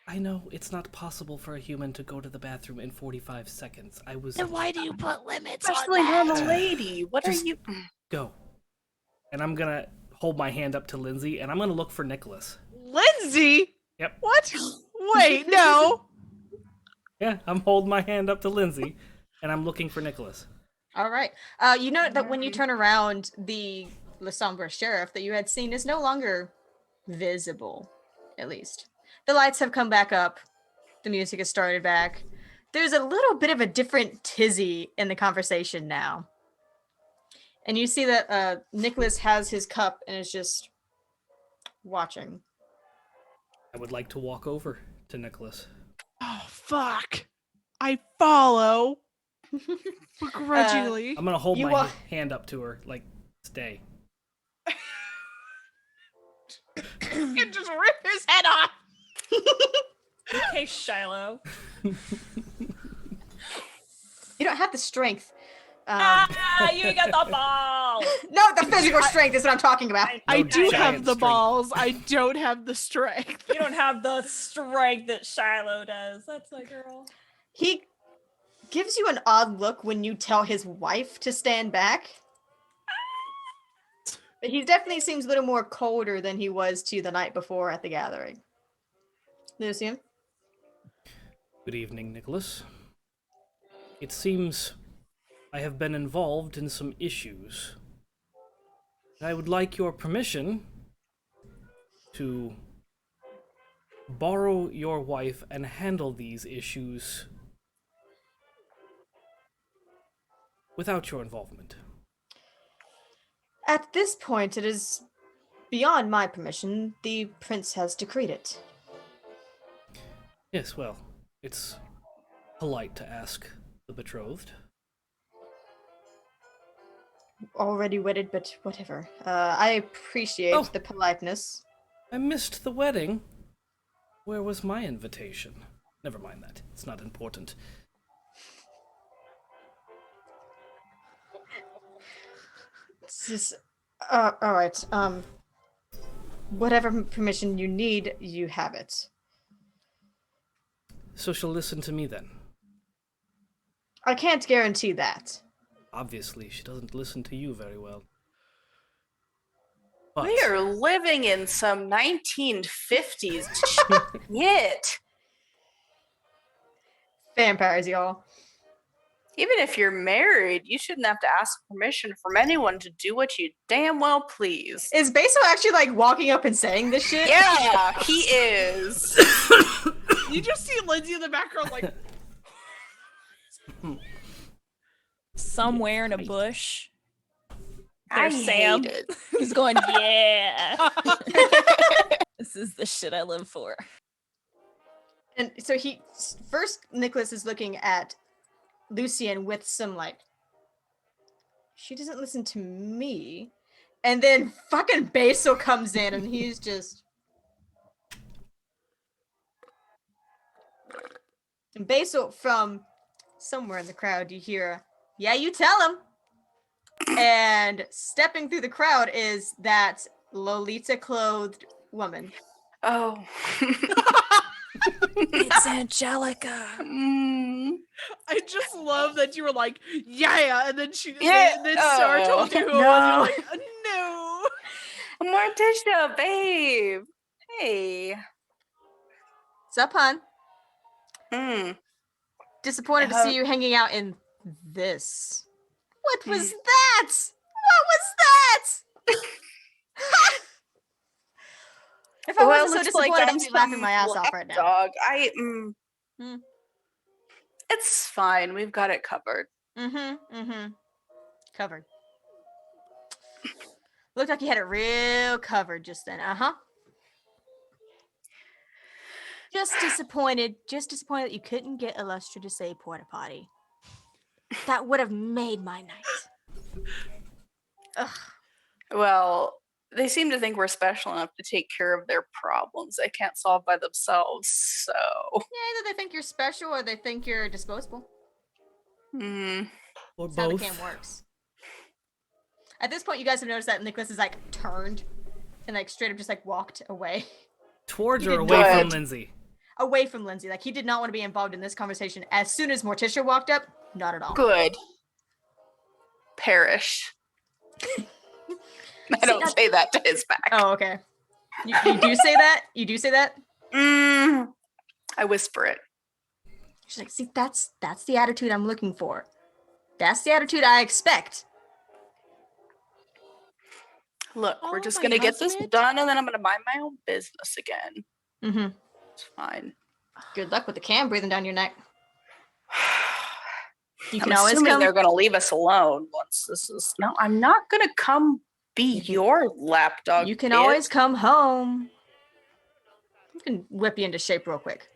I know it's not possible for a human to go to the bathroom in 45 seconds. I was. Then why do you put limits Especially on not that? a lady. What are Just- you? Go. And I'm gonna hold my hand up to Lindsay, and I'm gonna look for Nicholas. Lindsay? Yep. What? Wait, no. Yeah, I'm holding my hand up to Lindsay, and I'm looking for Nicholas. All right. You know that when you turn around, the Le Sombre sheriff that you had seen is no longer visible, at least. The lights have come back up. The music has started back. There's a little bit of a different tizzy in the conversation now. And you see that Nicholas has his cup and is just watching. I would like to walk over to Nicholas. Oh, fuck. I follow. Begrudgingly. I'm gonna hold You my wa- hand up to her, like, stay. And just rip his head off. Okay, Shiloh. You don't have the strength. You got the ball. No, the physical strength is what I'm talking about. I No do have giant the strength. balls. I don't have the strength. You don't have the strength that Shiloh does. That's my girl. He gives you an odd look when you tell his wife to stand back. But he definitely seems a little more colder than he was to the night before at the gathering. Lucien? Good evening, Nicholas. It seems I have been involved in some issues. I would like your permission to borrow your wife and handle these issues without your involvement. At this point, it is beyond my permission. The prince has decreed it. Yes, well, it's polite to ask the betrothed. Already wedded, but whatever. I appreciate Oh. the politeness. I missed the wedding. Where was my invitation? Never mind that. It's not important. It's just, all right. Whatever permission you need, you have it. So she'll listen to me then. I can't guarantee that. Obviously, she doesn't listen to you very well. But We are living in some 1950s shit. Vampires, y'all. Even if you're married, you shouldn't have to ask permission from anyone to do what you damn well please. Is Basil actually like walking up and saying this shit? Yeah, he is. You just see Lindsay in the background, like, Somewhere in a bush. I There's Sam. hate it. He's going, yeah. This is the shit I live for. And so first Nicholas is looking at Lucien with some like, she doesn't listen to me. And then fucking Basil comes in and he's just. And Basil, from somewhere in the crowd, you hear, yeah, you tell him. And stepping through the crowd is that Lolita clothed woman. Oh. It's Angelica. I just love that you were like, yeah, and then Yeah. then Sarah told you who it was. No. You're like, no. Morticia, babe. Hey. What's up, hon? Mm. Disappointed to Uh, see you hanging out in this. What was that? What was that? If I wasn't so disappointed, I'd be laughing my ass off right now. Dog. Hmm. It's fine. We've got it covered. Covered. Looked like you had it real covered just then. Just disappointed that you couldn't get Illustra to say porta potty. That would have made my night. Ugh. Well, they seem to think we're special enough to take care of their problems they can't solve by themselves, so. Yeah, either they think you're special or they think you're disposable. or That's how the both. game works. At this point, you guys have noticed that Nicholas is like turned and like straight up just like walked away. Towards You or did away good. from Lindsay? Away from Lindsay. Like he did not want to be involved in this conversation. As soon as Morticia walked up, not at all. Good. Perish. I don't say that to his back. Oh, okay. You do say that? You do say that? I whisper it. She's like, see, that's the attitude I'm looking for. That's the attitude I expect. Look, we're Oh, just my gonna get this husband? done and then I'm gonna mind my own business again. Mm-hmm. It's fine. Good luck with the can breathing down your neck. You I'm can always assuming come. they're gonna leave us alone once this is. No, I'm not gonna come be your lapdog. You can bitch. always come home. I can whip you into shape real quick.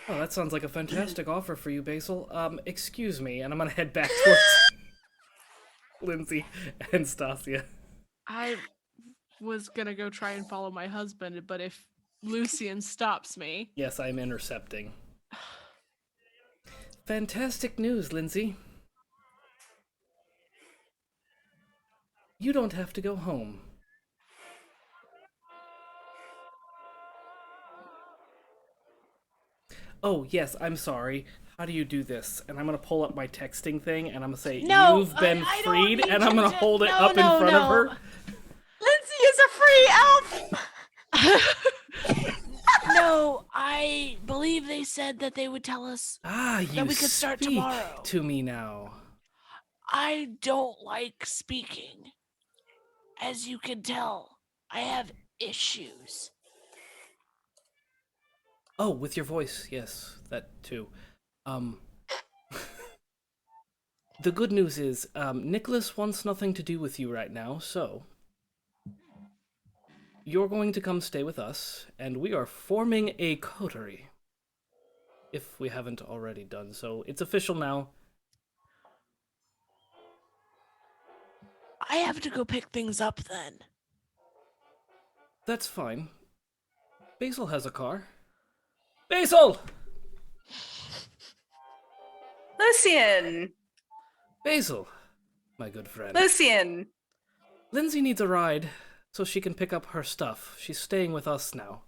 Oh, that sounds like a fantastic offer for you, Basil. Excuse me, and I'm gonna head back towards Lindsay and Stacia. I was gonna go try and follow my husband, but if Lucien stops me, Yes, I'm intercepting. Fantastic news, Lindsay. You don't have to go home. Oh, yes, I'm sorry. How do you do this? And I'm gonna pull up my texting thing and I'm gonna say, No, you've been I don't freed, need and I'm you gonna to- hold it no, up in no, front of her. no. Lindsay is a free elf! No, I believe they said that they would tell us. Ah, you we could start speak tomorrow. to me now. I don't like speaking. As you can tell, I have issues. Oh, with your voice, yes, that too. The good news is, Nicholas wants nothing to do with you right now, so you're going to come stay with us, and we are forming a coterie. If we haven't already done so. It's official now. I have to go pick things up then. That's fine. Basil has a car. Basil! Lucien! Basil, my good friend. Lucien! Lindsay needs a ride so she can pick up her stuff. She's staying with us now.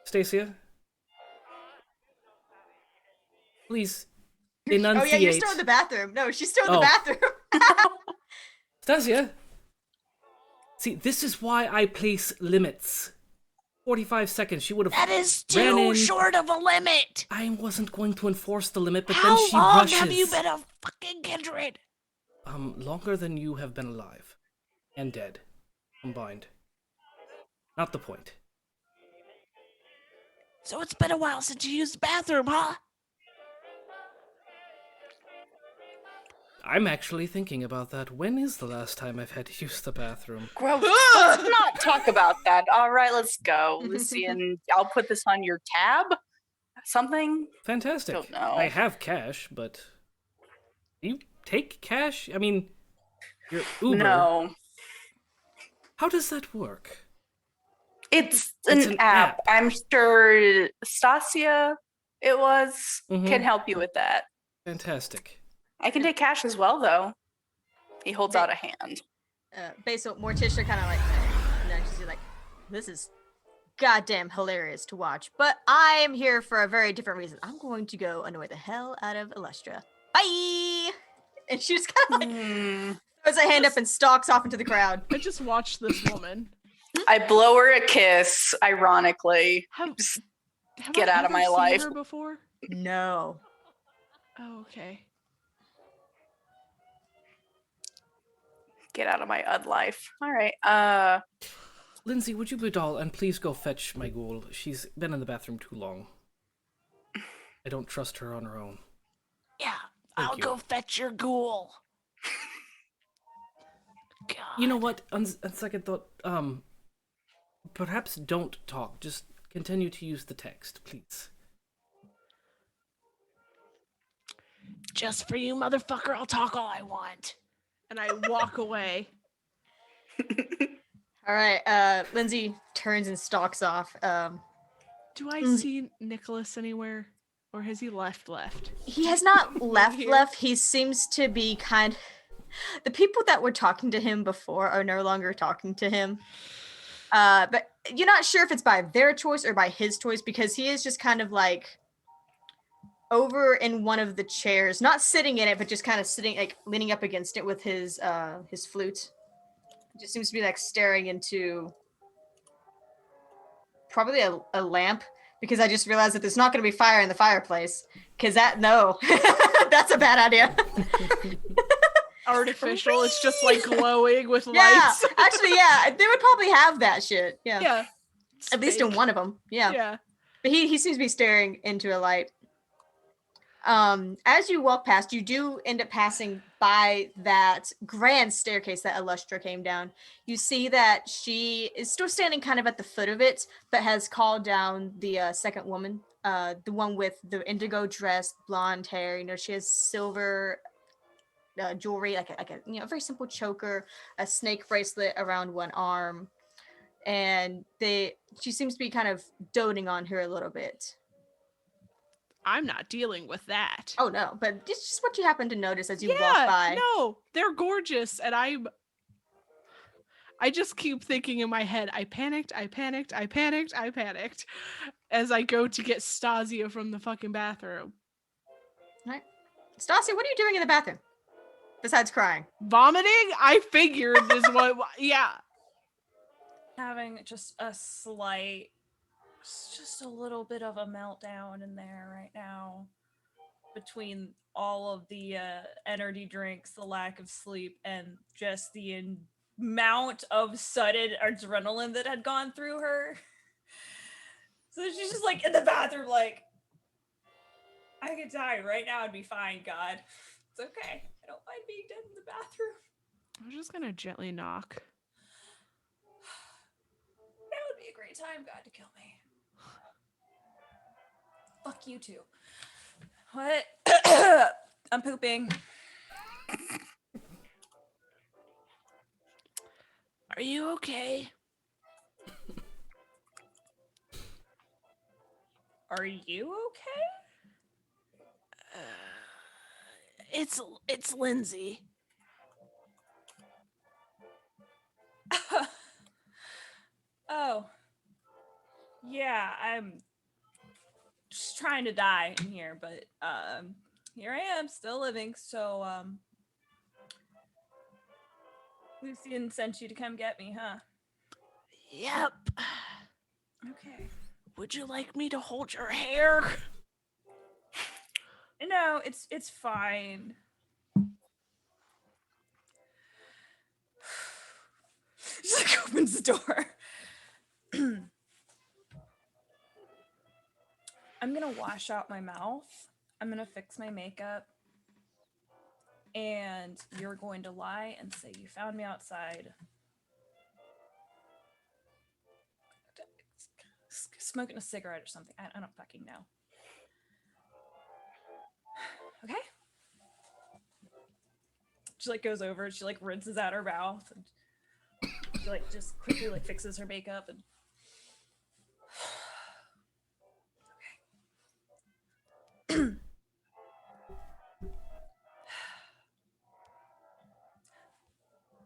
Stacia? Please, enunciate. Oh yeah, you're still in the bathroom. No, she's still in the Oh. bathroom. Stacia? See, this is why I place limits. 45 seconds, she would have That is ran too in. short of a limit. I wasn't going to enforce the limit, but How then she long rushes. have you been a fucking Kindred? Longer than you have been alive. And dead. Combined. Not the point. So it's been a while since you used the bathroom, huh? I'm actually thinking about that. When is the last time I've had to use the bathroom? Gross. Let's not talk about that. All right, let's go. Lucien, I'll put this on your tab. Something? Fantastic. Don't know. I have cash, but... Do you take cash? I mean, your Uber. No. How does that work? It's It's an an app. app. I'm sure Stacia, it was, Mhm. can help you with that. Fantastic. I can take cash as well, though. He holds out a hand. Basil, Morticia kind of like nudges you like, this is goddamn hilarious to watch, but I'm here for a very different reason. I'm going to go annoy the hell out of Illustra. Bye! And she just kind of like throws a hand up and stalks off into the crowd. I just watched this woman. I blow her a kiss, ironically. Have Get I out of ever my seen life. her before? No. Oh, okay. Get out of my life. All right. Lindsay, would you be doll and please go fetch my ghoul? She's been in the bathroom too long. I don't trust her on her own. Yeah, Thank I'll you. go fetch your ghoul. God. You know what? On second thought, perhaps don't talk. Just continue to use the text, please. Just for you, motherfucker, I'll talk all I want. And I walk away. All right, Lindsay turns and stalks off. Do I see Nicholas anywhere? Or has he left? He has not left. Here? He seems to be the people that were talking to him before are no longer talking to him. But you're not sure if it's by their choice or by his choice because he is just kind of like over in one of the chairs, not sitting in it, but just kind of sitting, like leaning up against it with his flute. Just seems to be like staring into probably a lamp, because I just realized that there's not going to be fire in the fireplace. Because that's a bad idea. Artificial. It's just like glowing with Yeah, lights. actually, yeah, they would probably have that shit. Yeah, Yeah. at least in one of them. Yeah, Yeah. but he seems to be staring into a light. As you walk past, you do end up passing by that grand staircase that Illustra came down. You see that she is still standing kind of at the foot of it, but has called down the second woman, the one with the indigo dress, blonde hair. You know, she has silver jewelry, like a very simple choker, a snake bracelet around one arm, and she seems to be kind of doting on her a little bit. I'm not dealing with that. Oh no, but it's just what you happen to notice as you walk Yeah, by. no, they're gorgeous, and I just keep thinking in my head, I panicked, as I go to get Stacia from the fucking bathroom. Right. Stacia, what are you doing in the bathroom? Besides crying. Vomiting? I figured is what, yeah. Having just a little bit of a meltdown in there right now, between all of the energy drinks, the lack of sleep, and just the amount of sudden adrenaline that had gone through her. So she's just like in the bathroom, like, I could die right now and be fine, God. It's okay. I don't mind being dead in the bathroom. I'm just gonna gently knock. Now time God to kill me. Fuck you too. What? I'm pooping. Are you okay? Are you okay? It's Lindsay. Oh. Yeah, I'm just trying to die in here, but here I am, still living. So Lucien sent you to come get me, huh? Yep. Okay. Would you like me to hold your hair? No, it's fine. Just like opens the door. I'm gonna wash out my mouth. I'm gonna fix my makeup. And you're going to lie and say you found me outside. Smoking a cigarette or something. I don't fucking know. Okay? She like goes over, she like rinses out her mouth and she like just quickly like fixes her makeup and okay.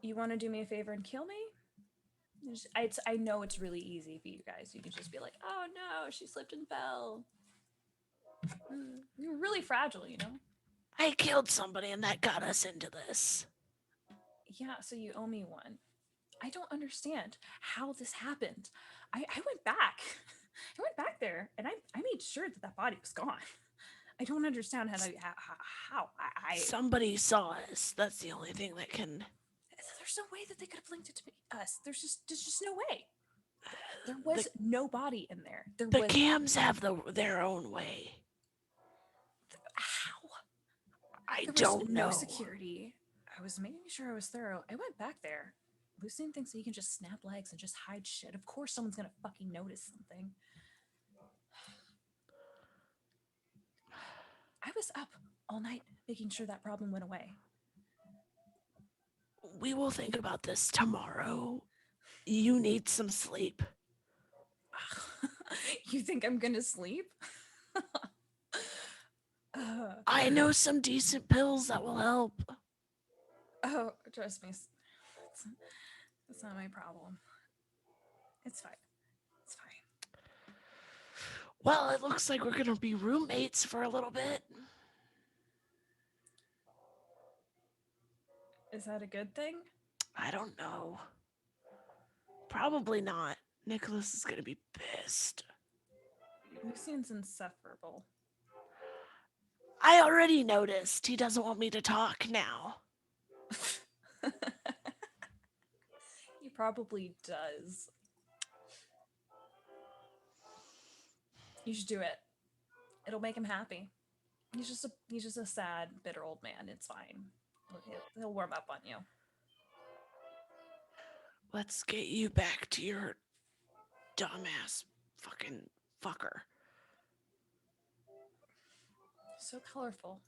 You want to do me a favor and kill me? I know it's really easy for you guys. You can just be like, oh no, she slipped and fell. You're really fragile, you know? I killed somebody and that got us into this. Yeah, so you owe me one. I don't understand how this happened. I went back. I went back there and I made sure that body was gone. I don't understand how Somebody saw us. That's the only thing that can. There's no way that they could have linked it to us. There's just no way. There was no body in there. The cams have their own way. How? I There don't was know. No security. I was making sure I was thorough. I went back there. Lucien thinks that he can just snap legs and just hide shit. Of course someone's gonna fucking notice something. I was up all night making sure that problem went away. We will think about this tomorrow. You need some sleep. You think I'm gonna sleep? I know some decent pills that will help. Oh, trust me. That's not my problem. It's fine. It's fine. Well, it looks like we're going to be roommates for a little bit. Is that a good thing? I don't know. Probably not. Nicholas is going to be pissed. Lucien's insufferable. I already noticed. He doesn't want me to talk now. He probably does. You should do it. It'll make him happy. He's just a sad, bitter old man. It's fine. He'll warm up on you. Let's get you back to your dumbass fucking fucker. So colorful.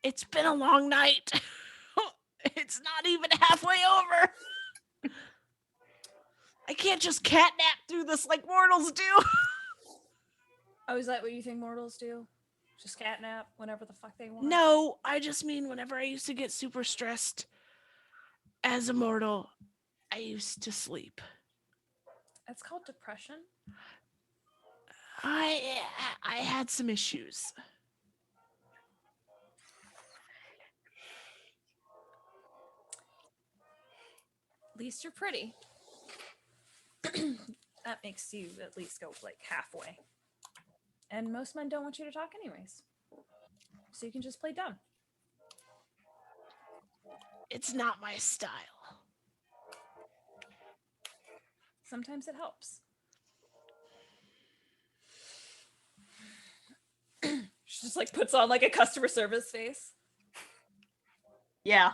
It's been a long night. It's not even halfway over. I can't just catnap through this like mortals do. Oh, is that what you think mortals do? Just catnap whenever the fuck they want? No, I just mean whenever I used to get super stressed as a mortal, I used to sleep. It's called depression. I had some issues. At least you're pretty. That makes you at least go like halfway. And most men don't want you to talk anyways. So you can just play dumb. It's not my style. Sometimes it helps. She just like puts on like a customer service face. Yeah.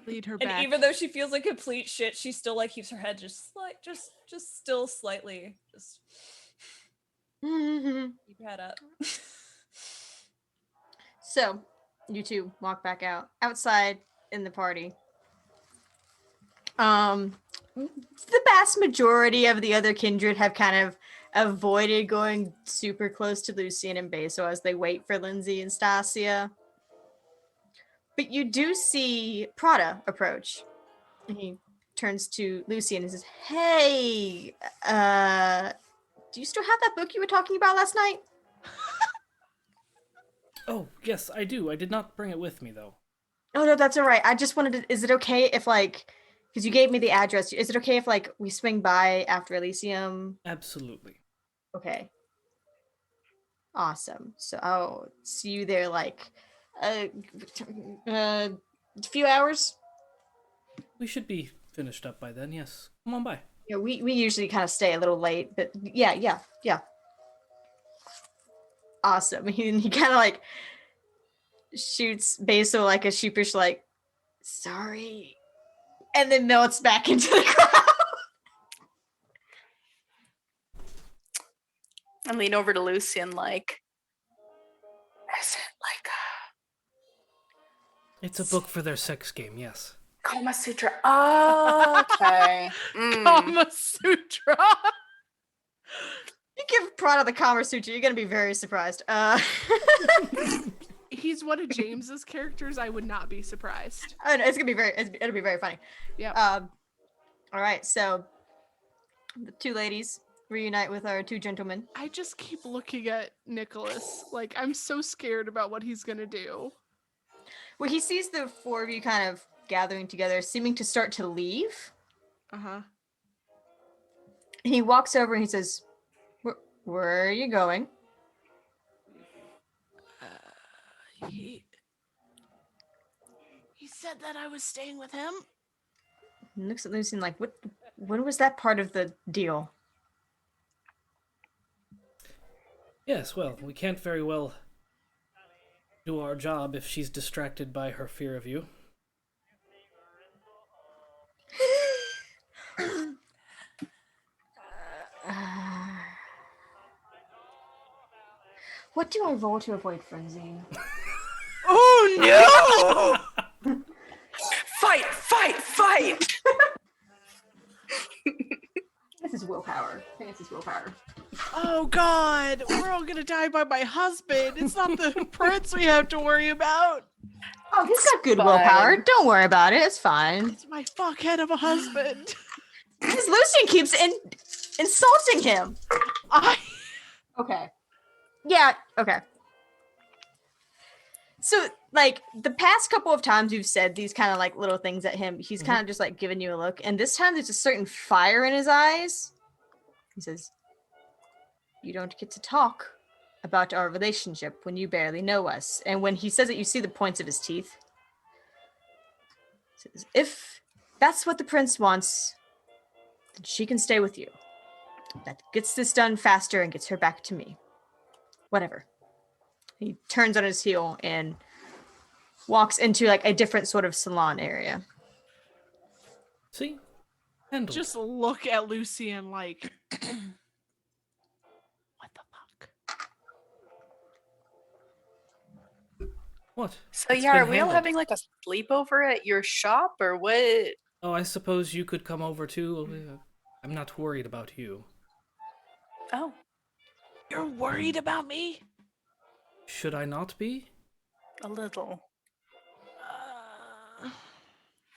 Lead her And back. even though she feels like complete shit, she still like keeps her head just still slightly. Just keep your head up. So, you two walk back out. Outside in the party. The vast majority of the other kindred have kind of avoided going super close to Lucien and Basil as they wait for Lindsay and Stacia. But you do see Prada approach. And he turns to Lucien and says, "Hey, do you still have that book you were talking about last night?" Oh, yes, I do. I did not bring it with me, though. Oh, no, that's all right. I just wanted to, is it okay if, like, because you gave me the address, is it okay if, like, we swing by after Elysium? Absolutely. Okay. Awesome. So I'll see you there, like, a few hours. We should be finished up by then, yes. Come on by. Yeah, we usually kind of stay a little late, but yeah. Awesome. He kind of, like, shoots Basil, like, a sheepish, like, sorry, and then melts back into the crowd. I lean over to Lucien like, is it like It's a book for their sex game, yes. Kama Sutra? Oh, okay. Kama Sutra. You give Prada the Kama Sutra, you're gonna be very surprised. He's one of James's characters. I would not be surprised. I don't know, it'll be very funny. Yep. All right, so the two ladies reunite with our two gentlemen. I just keep looking at Nicholas. Like, I'm so scared about what he's gonna do. Well, he sees the four of you kind of gathering together, seeming to start to leave. Uh-huh. He walks over and he says, where are you going? He said that I was staying with him. He looks at Lucien like, when was that part of the deal? Yes, well, we can't very well do our job if she's distracted by her fear of you. What do I roll to avoid frenzy? Oh no! Fight! This is willpower. I think this is willpower. Oh God, we're all gonna die by my husband. It's not the prince we have to worry about. Oh, he's got good fine. willpower. Don't worry about it. It's fine. It's my fuckhead of a husband. Because Lucien keeps insulting him. Okay. Yeah, okay. So, like, the past couple of times you've said these kind of, like, little things at him, he's kind of just, like, giving you a look. And this time there's a certain fire in his eyes. He says, you don't get to talk about our relationship when you barely know us. And when he says it, you see the points of his teeth. He says, if that's what the prince wants, then she can stay with you. That gets this done faster and gets her back to me. Whatever. He turns on his heel and walks into, like, a different sort of salon area. See? Handled. Just look at Lucien like, what the fuck? What? So It's yeah, are been we all handled. having like a sleepover at your shop or what? Oh, I suppose you could come over too. I'm not worried about you. Oh, You're worried about me? Should I not be? a little.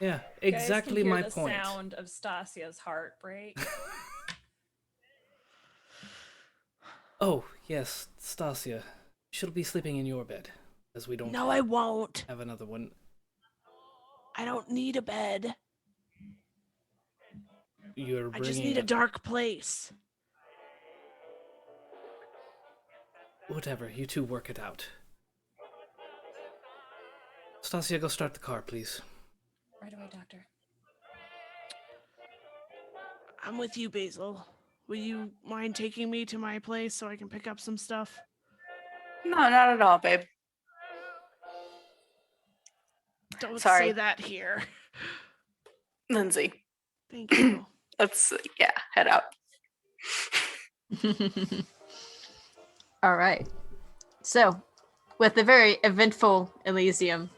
Yeah, You guys exactly can hear my the point. sound of Stasia's heartbreak. Oh, yes, Stacia. She'll be sleeping in your bed, as we don't No, I won't. have another one. I don't need a bed. You're I bringing just need a dark place. Whatever, you two work it out. Stacia, go start the car, please. Right away, doctor. I'm with you, Basil. Will you mind taking me to my place so I can pick up some stuff? No, not at all, babe. Don't Sorry. say that here. Lindsay, Thank you. let's head out. All right. So, with the very eventful Elysium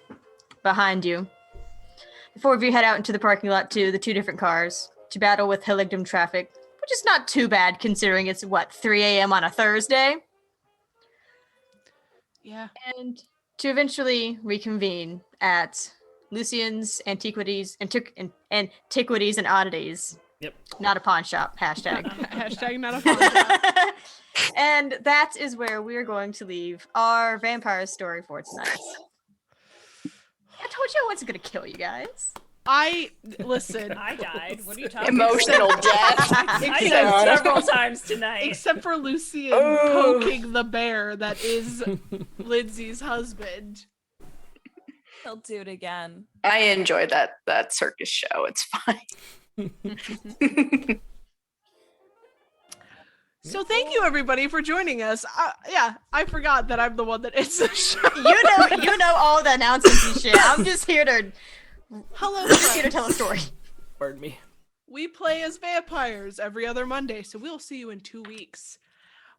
behind you, the four of you head out into the parking lot to the two different cars to battle with Elysium traffic, which is not too bad considering it's, 3 a.m. on a Thursday? Yeah. And to eventually reconvene at Lucien's Antiquities and Oddities. Yep. Not a pawn shop, hashtag. Hashtag not a pawn shop. And that is where we're going to leave our vampire story for tonight. I told you I wasn't going to kill you guys. Listen. I died. What are you talking Emotional about? death. I died several times tonight. Except for Lucien poking the bear that is Lindsay's husband. He'll do it again. I enjoy that circus show. It's fine. So thank you everybody for joining us. I forgot that I'm the one that ends the show. You know all the announcements and shit. I'm just here to tell a story. Pardon me. We play as vampires every other Monday, so we'll see you in 2 weeks.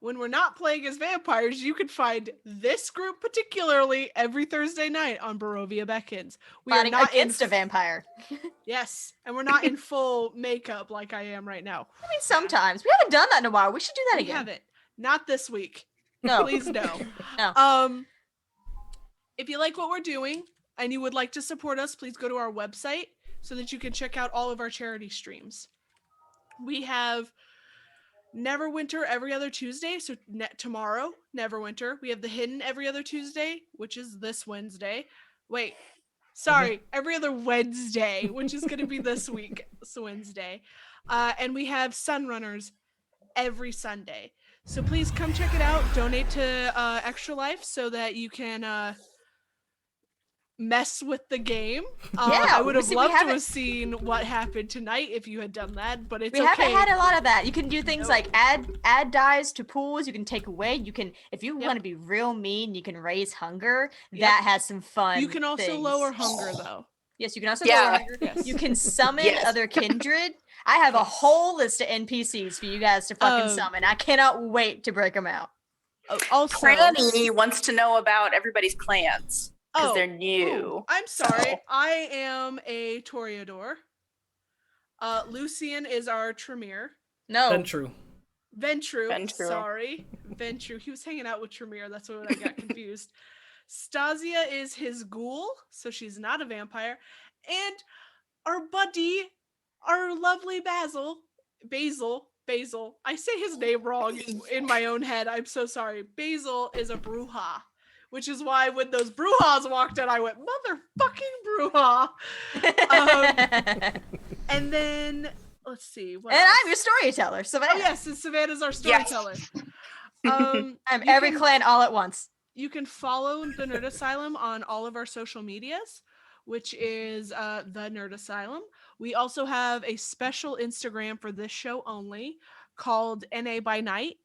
When we're not playing as vampires, you can find this group particularly every Thursday night on Barovia Beckons. We Fighting are not against a vampire. Yes, and we're not in full makeup like I am right now. I mean, sometimes. We haven't done that in a while. We should do that We again. haven't. Not this week. No. Please no. No. If you like what we're doing and you would like to support us, please go to our website so that you can check out all of our charity streams. We have Neverwinter every other Tuesday, so tomorrow, Neverwinter. We have The Hidden every other Tuesday, which is this Wednesday. Wait, sorry, every other Wednesday, which is going to be this week, so Wednesday. And we have Sunrunners every Sunday. So please come check it out. Donate to Extra Life so that you can mess with the game. I would have loved to have seen what happened tonight if you had done that, but it's we haven't had a lot of that. You can do things like add dies to pools. You can take away. You can, if you want to be real mean, you can raise hunger. That has some fun. You can also things. lower hunger though. Yes, you can also lower hunger. Yes. You can summon other kindred. I have a whole list of NPCs for you guys to fucking summon. I cannot wait to break them out. Also, Franny wants to know about everybody's clans. Because they're new. I'm sorry. I am a Toreador. Lucien is our Tremere. No. Ventru. Sorry. Ventru. He was hanging out with Tremere. That's what I got confused. Stacia is his ghoul, so she's not a vampire. And our buddy, our lovely Basil. I say his name wrong in my own head. I'm so sorry. Basil is a Bruja. Which is why when those Brujas walked in, I went, motherfucking Bruja. And then, let's see. And I'm your storyteller, Savannah. Oh, yes, and Savannah's our storyteller. I'm every clan all at once. You can follow the Nerd Asylum on all of our social medias, which is the Nerd Asylum. We also have a special Instagram for this show only called NA by Night.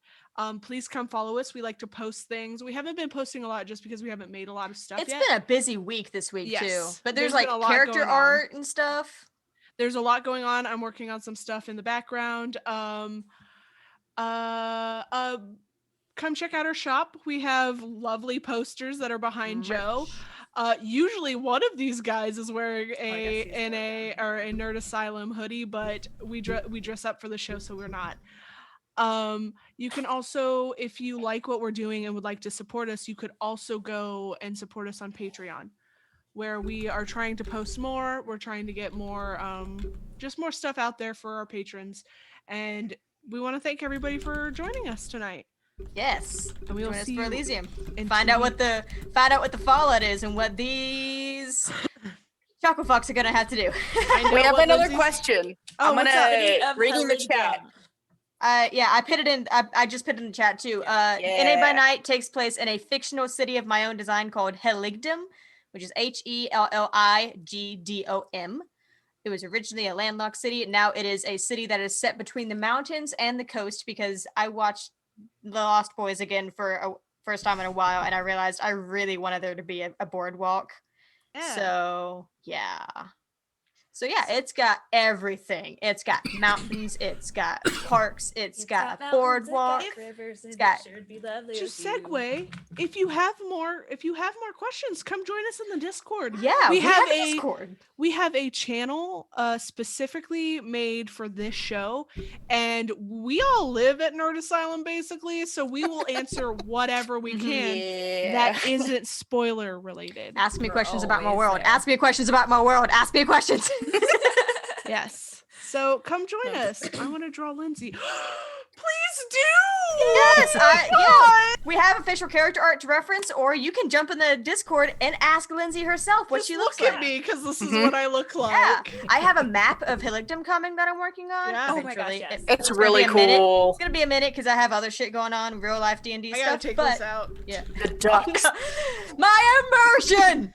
Please come follow us. We like to post things. We haven't been posting a lot just because we haven't made a lot of stuff yet. It's been a busy week this week too. But there's like character art and stuff. There's a lot going on. I'm working on some stuff in the background. Come check out our shop. We have lovely posters that are behind Joe. Usually one of these guys is wearing a NA or a Nerd Asylum hoodie, but we dress up for the show, so we're not. You can also, if you like what we're doing and would like to support us, you could also go and support us on Patreon, where we are trying to post more. We're trying to get more, just more stuff out there for our patrons. And we want to thank everybody for joining us tonight. Yes. And we'll see for you Elysium and find out what the fallout is and what these chocolate fucks are gonna have to do. We have another question. I'm gonna read in the chat. I put it in. I just put it in the chat too. NA by Night takes place in a fictional city of my own design called Elysium, which is Helligdom. It was originally a landlocked city. Now it is a city that is set between the mountains and the coast because I watched The Lost Boys again for a first time in a while, and I realized I really wanted there to be a boardwalk. Yeah. So yeah. So yeah, it's got everything. It's got mountains, it's got parks, it's got a boardwalk. Rivers, and got- it sure would be lovely. To with you. segue, if you have more questions, come join us in the Discord. Yeah, we have a a Discord. we have a channel specifically made for this show, and we all live at Nerd Asylum basically, so we will answer whatever we can Yeah. that isn't spoiler related. Ask me We're questions about my always world. there. Ask me questions about my world. Ask me questions. Yes. So come join us. I want to draw Lindsay. Please do. Yes, we have official character art to reference, or you can jump in the Discord and ask Lindsay herself what Just she look looks at like. me because this is Mhm. what I look like. Yeah, I have a map of Hilligdom coming that I'm working on. Yeah. Oh my gosh, eventually. yes. It's gonna really be a minute. cool. It's gonna be a minute because I have other shit going on, real life D&D I stuff. gotta take but this out. yeah, The ducks. my immersion.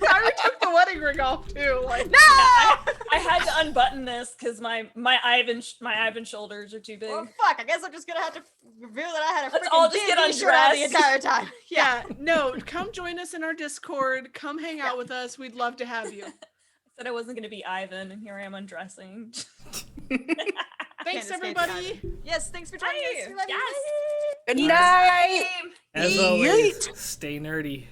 I already took the wedding ring off too. Like No. I had to unbutton this because my Ivan shoulders are too big. Well, fuck. I guess I'm just gonna have to reveal that I had a Let's all freaking just get D&D shirt on the undressed. entire time. yeah, no, come join us in our Discord. Come hang out with us. We'd love to have you. I said I wasn't gonna be Ivan, and here I am undressing. Thanks escape everybody. Yes, thanks for joining Hi. us. We love you. Yes. Good night. As always, stay nerdy.